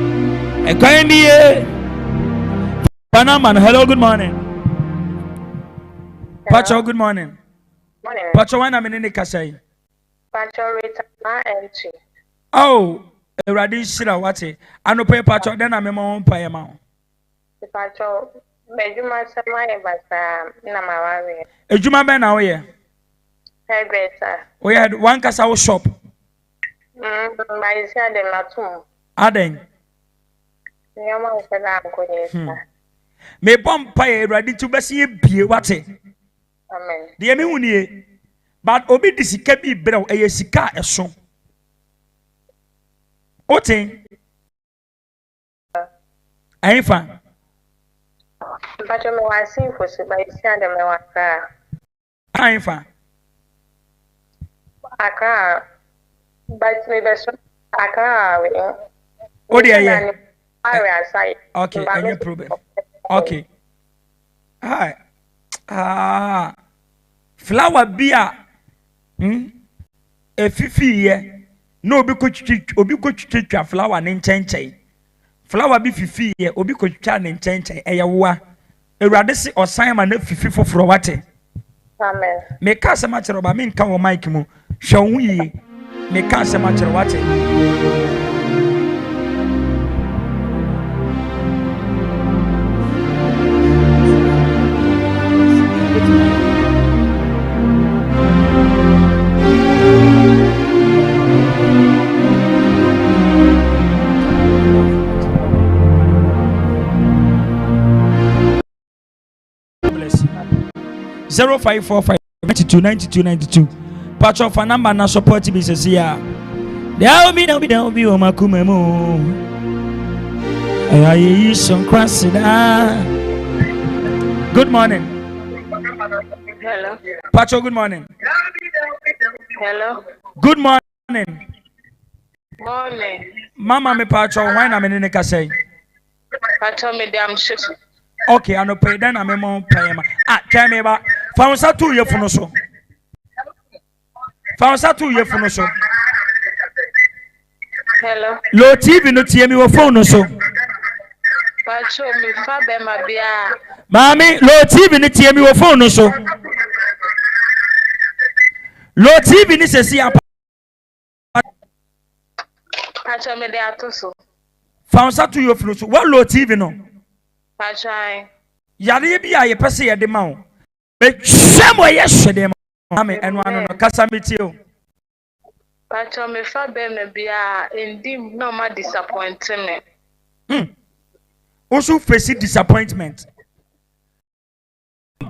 Panaman, hello, good morning. Pacho, good morning. Morning. Pacho, when I'm in the Kasai. Pacho return entry. Oh, a radish shira wati. I no pay Pacho, then I'm a mom pay amount. Pacho, Bejuma Samaya Basa, Namawari. A Juma Ben away. Hairdresser. We had one Casao shop. My son, the Latum. Aden. Yama said I'm going. Me bomb pay ready to be see be what it. Amen. The Emi but obi disika bi bro e sika eso. Otin. Aifa. Pacho me was seeing for so by send them was Aifa. Aka, but me best Aka. Oh dear. Okay, any problem. Okay. Hi. Flower beer. A fifi ye. No be coach flower nin chenche. Flower be fifi ye, obi coach chan in chenche. Eyawa. A radisi or Simon fifi for frowate. Amen. Make us a matter of a min come Mike mo. Shall we make us a matter of what? 0545 92 92 92. Patch of a number na support business here. There will be on my kumemo. I use some crossing. Good morning. Hello. Pacho, good morning. Hello. Good morning. Morning. Mama me Pacho, why na me ne ka say? Pacho me damn shit. Okay, I no pay then I me mo pay ma. Tell me about Fansa 2 year for no so. Fansa 2 year for no so. Hello. Low TV no tie me wo phone no so. Pacho me fa be ma bia. Mami, low TV no tie me wo phone no so. Low TV ni se si apa. Pacho me de atoso. Fansa 2 year for no so. What low TV no? Pacho ai. Yare bi a ye pese ye de ma wo. Be twem we ye hwede ma. Ame eno ano no kasa metio. Pacho me fa be me bia indeed no ma disappointment. Also face disappointment.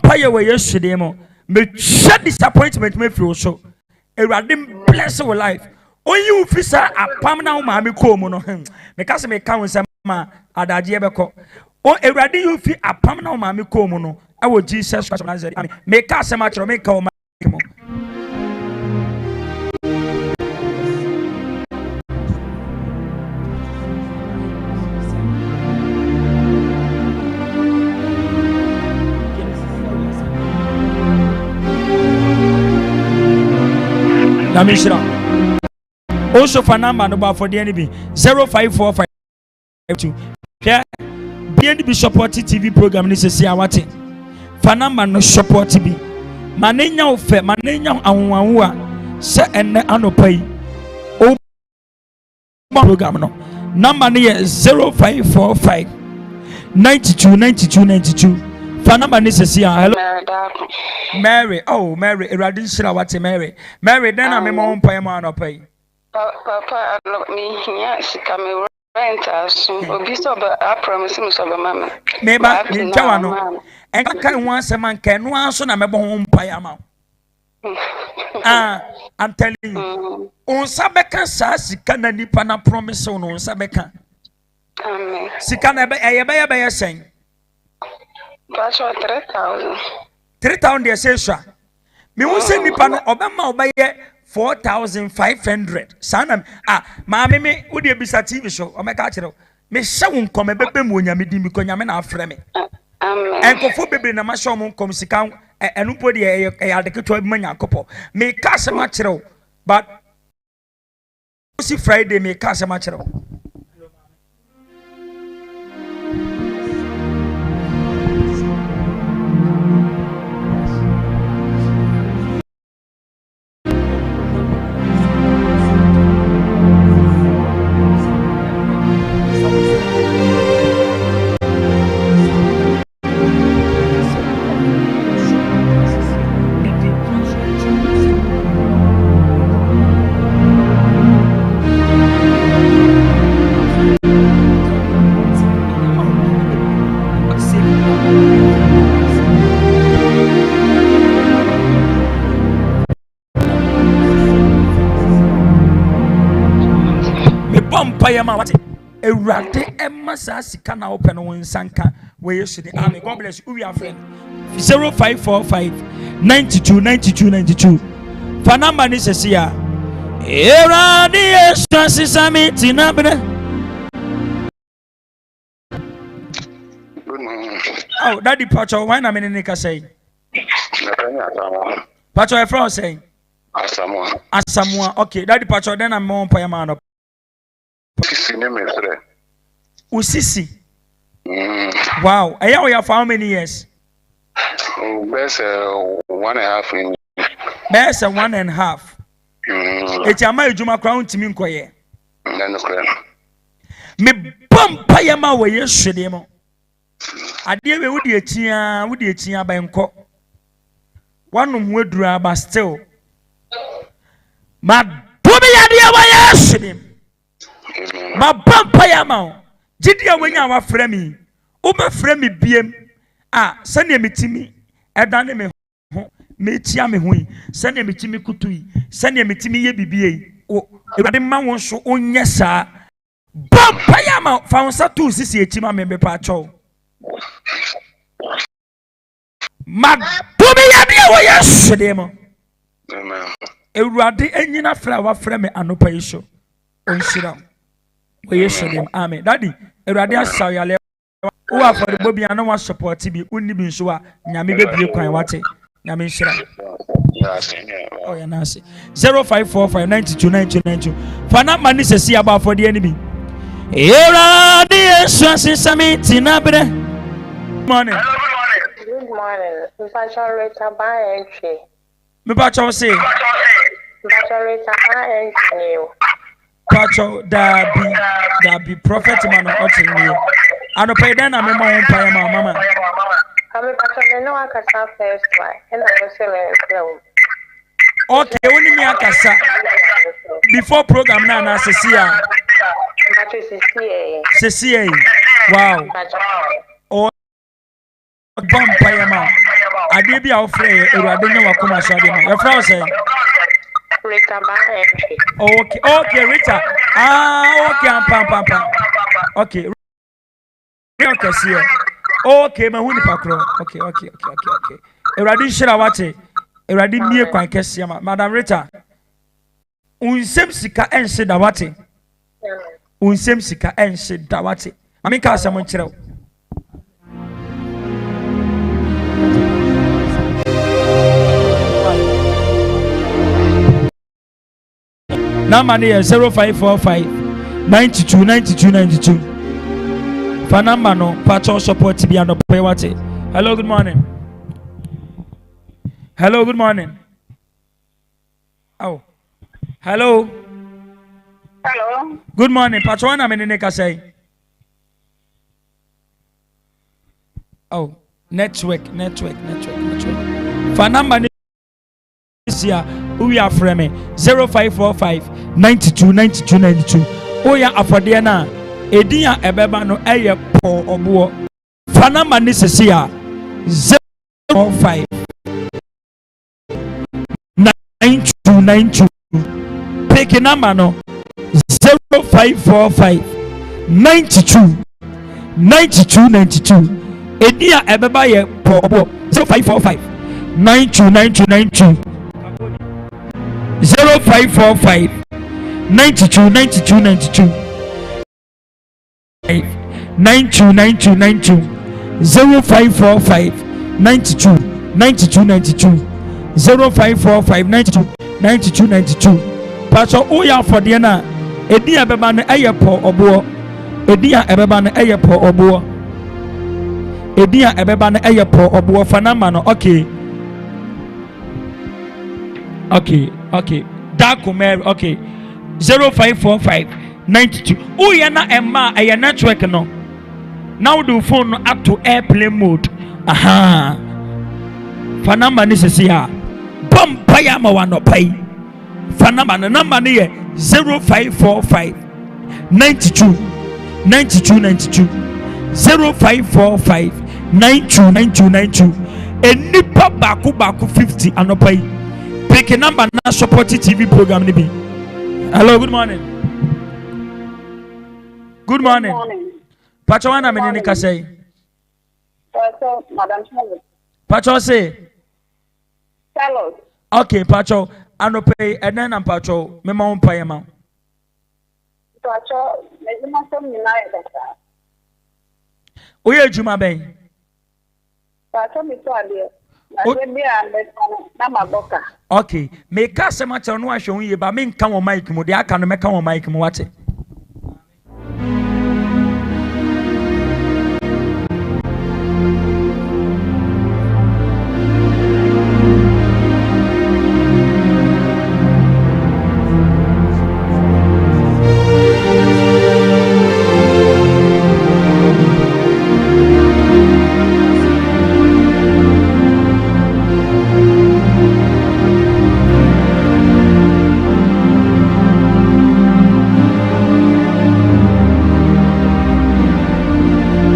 Paye we ye hwede mo. Me twa disappointment me feel so. Ewurade bless your life. Only officer apam na wo ma me ko mu no. Me kase me ka won ma adaje e beko. O Ewurade you fi apam na wo ma me ko mu no. E wo Jesus Christ Nazareth. Amen. Me ka se ma chro me ka wo ma mo. Namishra. Also for number no for the NB 05452. Yeah. BNB support TV program this is awate. For number no support TV. Manenya ofe manenya anwanwa se enne anopai. O program no. Number no 0545 92. For number this is hello. Mary, oh Mary, Eradin Shira wate Mary. Mary, then I'm a mom pay man or pay. Papa, look me, yes, come rent us. Obiso, but I promise him so, mamma. Maybe in Tawano. And I can't once a man can once on a home pay amount. I'm telling you. On Sabeka says, Sikana Nipana promise on Sabeka. Sikana Bay saying. That's what 3,000. 3,000 they say, sir. Me won't send Nipano Obama by 4,500. Sanam, mammy, me would you be a TV show? Oh, my God, me shall come a baby when you meet me because you're not frame. And for baby, na masho come sikang and nobody a adequate money couple. Me cast a matero, but see Friday, me cast a matero. Erade emasa sika na open won sanka we yesude amen. God bless you. We are friend 0545 92. For number ni sesi ya erade yesu sisami tinabere. Oh, daddy Pacho, why na me ni ka say? Pacho e from say Asamoah. Okay, daddy Pacho then I'm on pay man up. Usisi. Wow. I have for how many years? Best 1.5 Best 1.5. It's a my Juma crown to me. Me bump payama way yesterday. I dear me with the chia banko. One of would but still. My Bobby idea way yesterday. Ma vampire ma jidia wenya wa frame o ma frame biem sane metimi edane me ho metia me ho sane metimi kutui sane metimi ye bibie o ewade ma won so onye saa vampire ma fa wonsa tu sisi etima me be pa cho ma dobe ya dia wo yesede mo amen ewade enyina fra wa frame anopa yiso onshira. We yesterday, amen. Daddy, Erade asa yale. Who are for the Bobby and no one support to be only been sure. Nyami be quite wate. Nyami shira. Oh, yeah, Nancy. 0545 92. Fana money says about for the enemy. Erade asa sisami tinabere. Morning. Good morning. Pastor Rita by entry. Me pacho say. Pastor Rita by entry. Pacho da be prophet man or you. I don't pay then I'm a mama. I'm a no one can start first one, and I was saying, Okay, only me akasa. Before program na na sesia. Sesia. Wow. Oh, vampire man. Ade bi a ofre Ewurade nya wakoma so ade ma. Your friend say Rita Okay, Rita. Okay, pam. Okay. Okay, see. Okay, ma hu ni pakro. Okay. Ewurade shira wate. Ewurade mie kwan kese ma. Madam Rita. Unsem sika ense da wate. Unsem sika ense da wate. Mami ka asem nkyerɛw. Number is 0545 92. For number no, patron support to be on the pay what it. Hello, good morning. Oh, hello. Good morning, patron. I'm in the say. Oh, network. For number is here. We are from 0545 92. Oh yeah, afọdeɛ na edinya ebeba no ɛyɛ po obuo. Fana mani sisi ya 05 92. Pick number no 0545 92. Edinya ebeba yɛ po obuo 0545 92. 0545 92 92 0545 92 0545 92 Pastor Oya for the na Edia beba no eye po obo Edia ebeba no eye po obo Edia ebeba no eye po obo fanama no okay Dakumer okay 0545 92 Oya na emma eye network no now the phone up to airplane mode aha fanama ni sisi ya bompaya ma wano pai fanama na number ni ye 0545 92 0545 92 enipa baku 50 anopai pick a number na support TV program ni bi. Hello, good morning. Pacho wana menene kasai. Pacho, Madam Charlotte. Pacho say. Charlotte. Okay, Pacho, anope enen am Pacho, me ma umpa yema. Pacho, me ma som ni na yeda. Oye juma ben. Pacho mi to ade. Na de bia na maboka. Okay, me ka se ma che no ahwe hu ye ba me nka wo mic mu de aka no me ka wo mic mu wate.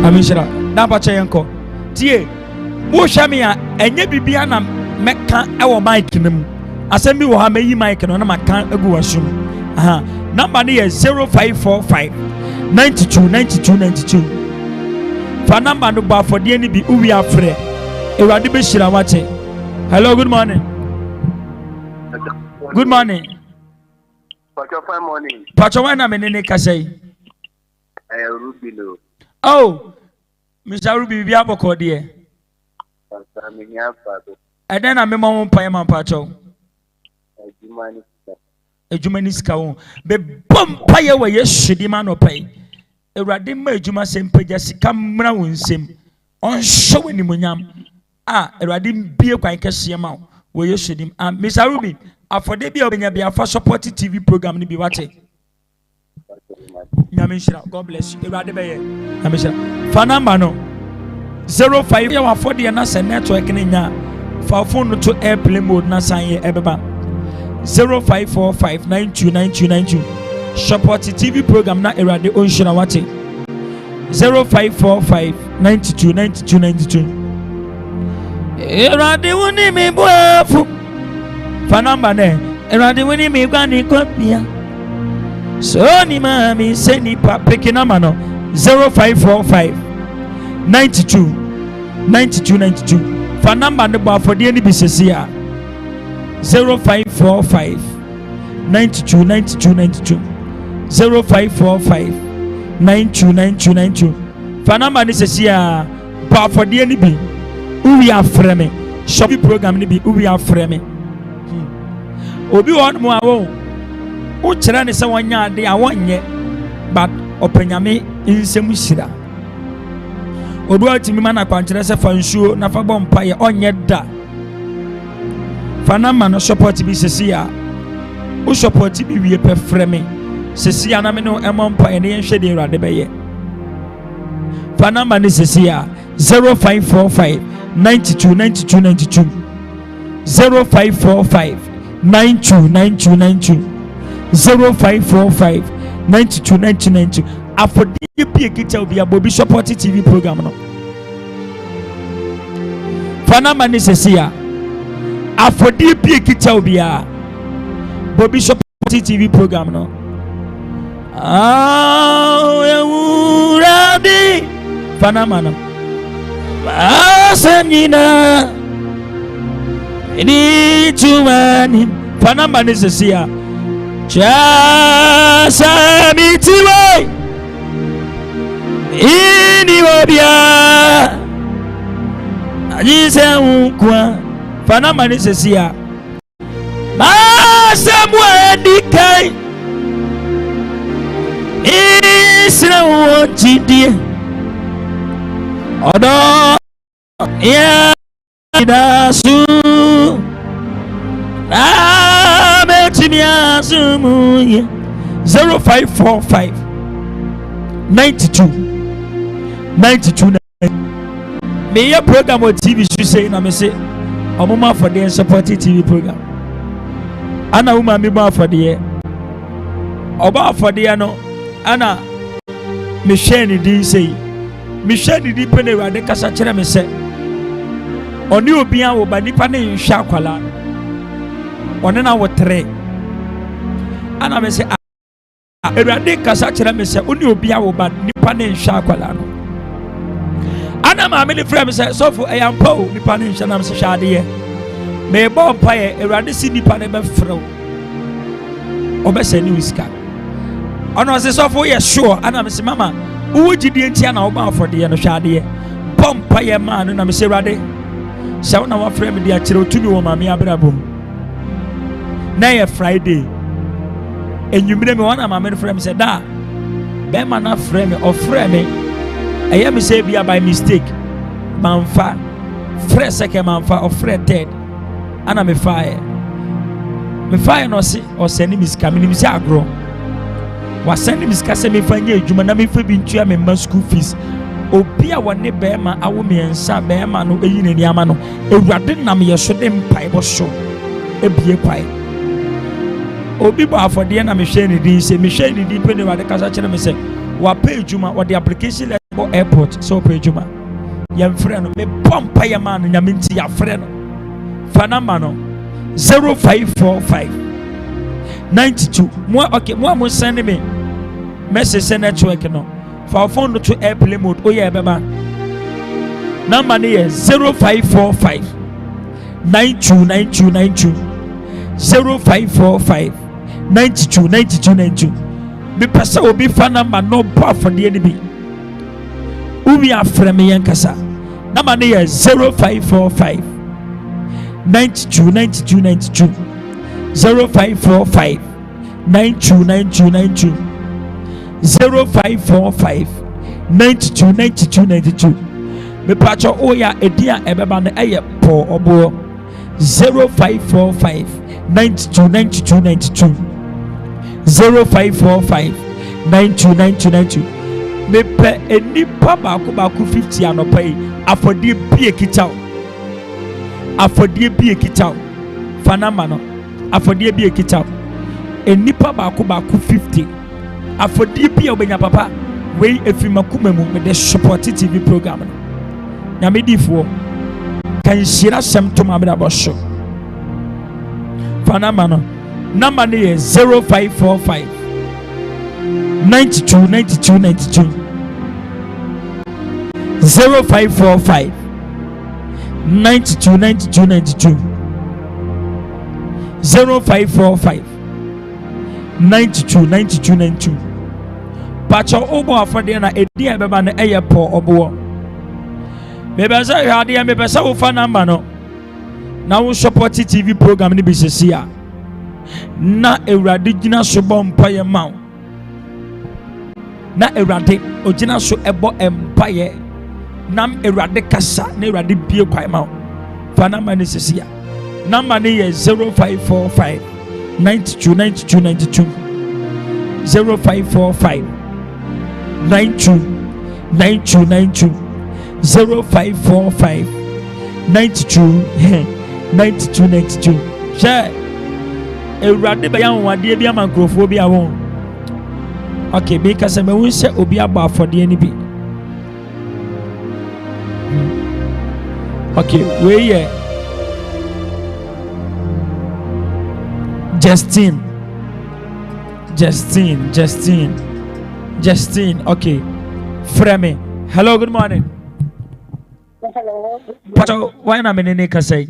Amishra na pacha yenko tie wo hwame a enye bibia na meka ewo mic nim asem bi wo ha meyi mic no na maka egu wasum aha number ni 0545 92 fa number no ba for de ni bi uwi afre ewrade be hira wate. Hello, good morning. Pacha fine morning. Pacha wana menene kasai Rubilo. Oh, Mr. Ruby, be able to dear. And then I remember one payment, Pacho. A Jumaniska, be bumpire where you should demand pay. A radima Juma same pages come round sim on showing him munyam. A radim be a quite amount where you should him. And Mr. Ruby, after they be a for supported TV program to be watching. God bless you. Fanamba no 05 ya wafo de na se network ne nya fa phone to airplane mode na san ye ebeba 0545929292 support TV program na erade onshira wate 0545929292 erade woni me boafu fa number ne erade woni me gwa ni kopia so ni mami se ni pa peke number no 0545 92 fa number ne boafu de ni bisesi a 0545 92 0545 92 fa number ne sesi a boafu de ni bi uwi afreme shopping program ni bi uwi afreme obi won mo awo o kire ne se wonya ade a wonye but opanyame nsem shira obi atimi mana kwankire se fa nsuo na fa bompa ye onye da fa na ma no support bi sesi a o support bi wie pe freme sesi a na me no emompa ye ne yenhwe de urade be ye fa na ma ne sesi a 0545 92 0545 92 0545 92 afodi bi ekita obi abobi support TV program no fana mani sesia afodi bi ekita obi a bobi support TV program no ewurabi fana mana asemina ni tumani fana mani sesia Chasamitiwe ini wabia ajise unkwa fana mani sesia masamwe dikai isra wonjidie odo ya dasu Timia Zumuye 0545 92 me ya program on TV should say na me say omuma for the support TV program ana uma me ba for the oba for the no ana me share ni di say me share ni di pene wa de kasa kire me say oni obi an wo ba nipa ne nhwa kwala one na wotre ana me se erade kasa kire me se oni obi awo ba nipa ne nhwa akwala no ana ma me le frame se sofo eyampo nipa ne nhwa na me se hwade ye me bo mpa ye erade si nipa ne be frew obese ni wiska ana se sofo ye sure ana me se mama wo gidi entia na wo ba afode ye no hwade ye bo mpa ye ma no na me se erade se wo na wa frame dia kire otumi wo ma me abrabom na ye Friday enyumire me wana mama frame say da be man na frame or frame I am say be by mistake manfa fresh second manfa or fresh third ana me fire no see or send me scam me say agro wa send me scam say me fanya adwuma na me fa bi ntua me ma school fees obi a wone be ma awo me ensa be ma no eyi nani ama no ewurade nam ye so de mpai bo so ebie kwai obi ba for the na me share ni di say me share ni di pe ne wa de kasa kire me say wa pay juma wa the application level airport so pay juma yam frɛ no me pompa ya man nyame nti ya frɛ no fa number no 0545 92 mo okay mo send me message network no for phone to airplane mode oya beba number ni 0545 92 0545 92 me pesa obi fa number no bar for the enemy ubi afrɛ me yankasa number ni 0545 92 0545 92 0545 92 me pacho oya edia ebeba no eye po obo 0545 92 0545 92 me pe enipa baako 50 anopa yi afodie bie kita o afodie bie kita o fanama no afodie bie kita o enipa baako 50 afodie bie obenya papa we efimakuma mu me de support TV program no nyame difo kan shira sem to ma bra bosho fanama no number ne 0545 92 92 92 0545 92 92 92 0545 92 92 92 Pacho obo afode na edi ebeba na eyepo obo bebe say hade me pesa wo fa number no na wo support TV program ni bisesi a na ewrade gina so bompa ye mawo na ewrade ogina so ebo empaye nam ewrade kasa na ewrade bie kwai mawo fa number ni sesi a number ni ye 0545 92 92 92 0545 92 92 92 0545 92 92 92 share ewrade be yan wade bi amankrofo bi awon okay be ka se me won se obi agba afode ni bi okay we here Justine, okay. Frame. Hello, good morning. Hello. Pacho, why na me nene ka say?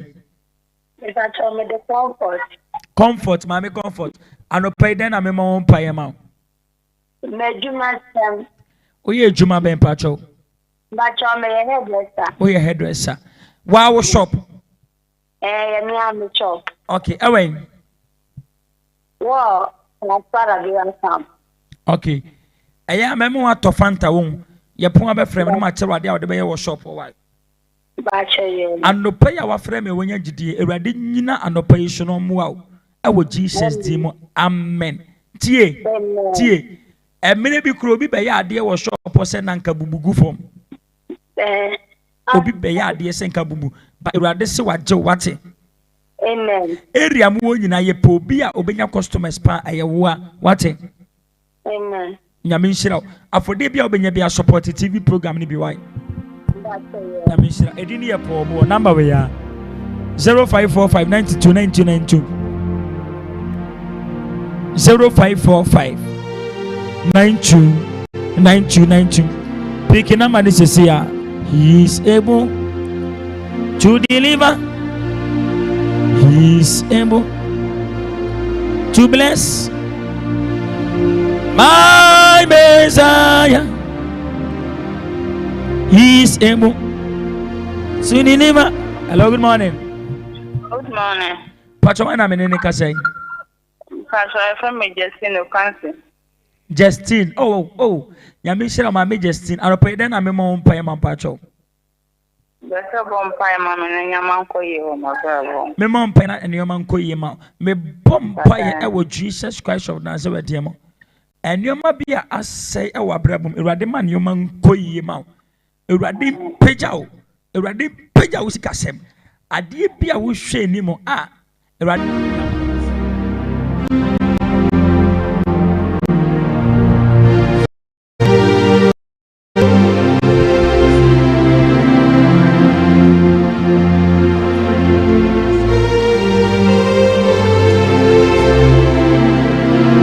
If I told me the comfort. Comfort, mami comfort. Ano pay den na me ma won pay ma. Me juma sem. Oye juma ben pacho. Pacho me hairdresser. Oye hairdresser. Wow shop. Me am shop. Okay, awen. Wow, na para bi am sam. Okay. Eya memo wa to fanta won. Ye pon aba frame no ma chero ade a wode be ye wo shop o why. Pacho ye. Anopa ya wa frame wonya gidie ewrade nyina anopa yi so no mo a wo Jesus team amen. Tie. Emene bi kuro bi be ya ade wo shop o se na nka bubugu fom. Obi be ya ade se nka bubu ba ewrade se waje wate. Amen. Area mu wo nyina ye po bi a obenya customers pa ayewo a wate. Amen. Nyame nhyira afode bia obenya bia support TV program ni bi why. Nyame nhyira edini ye po mo number we ya 0545 92 92 0545 92 92 92 pick number this is here. He is able to deliver. He is able to bless my Messiah. He is able to deliver. Hello, good morning. Good morning. Pacho, when I'm in any case. Pacho, I from me Justine Okansi. Justine. Oh. Yamishira mama Justine. I pay then I'm a mom pay my pacho. Better bomb pie, mamma, and your man call you, my brother. Me mom pay and your man call you ma. Me bomb pie I Jesus Christ of Nazareth demo. And your ma be a say our brabum, Eradiman, your man call you ma. Eradim Pejao. Eradim Pejao Sikasem. A dear Pia will share Nemo. Eradim.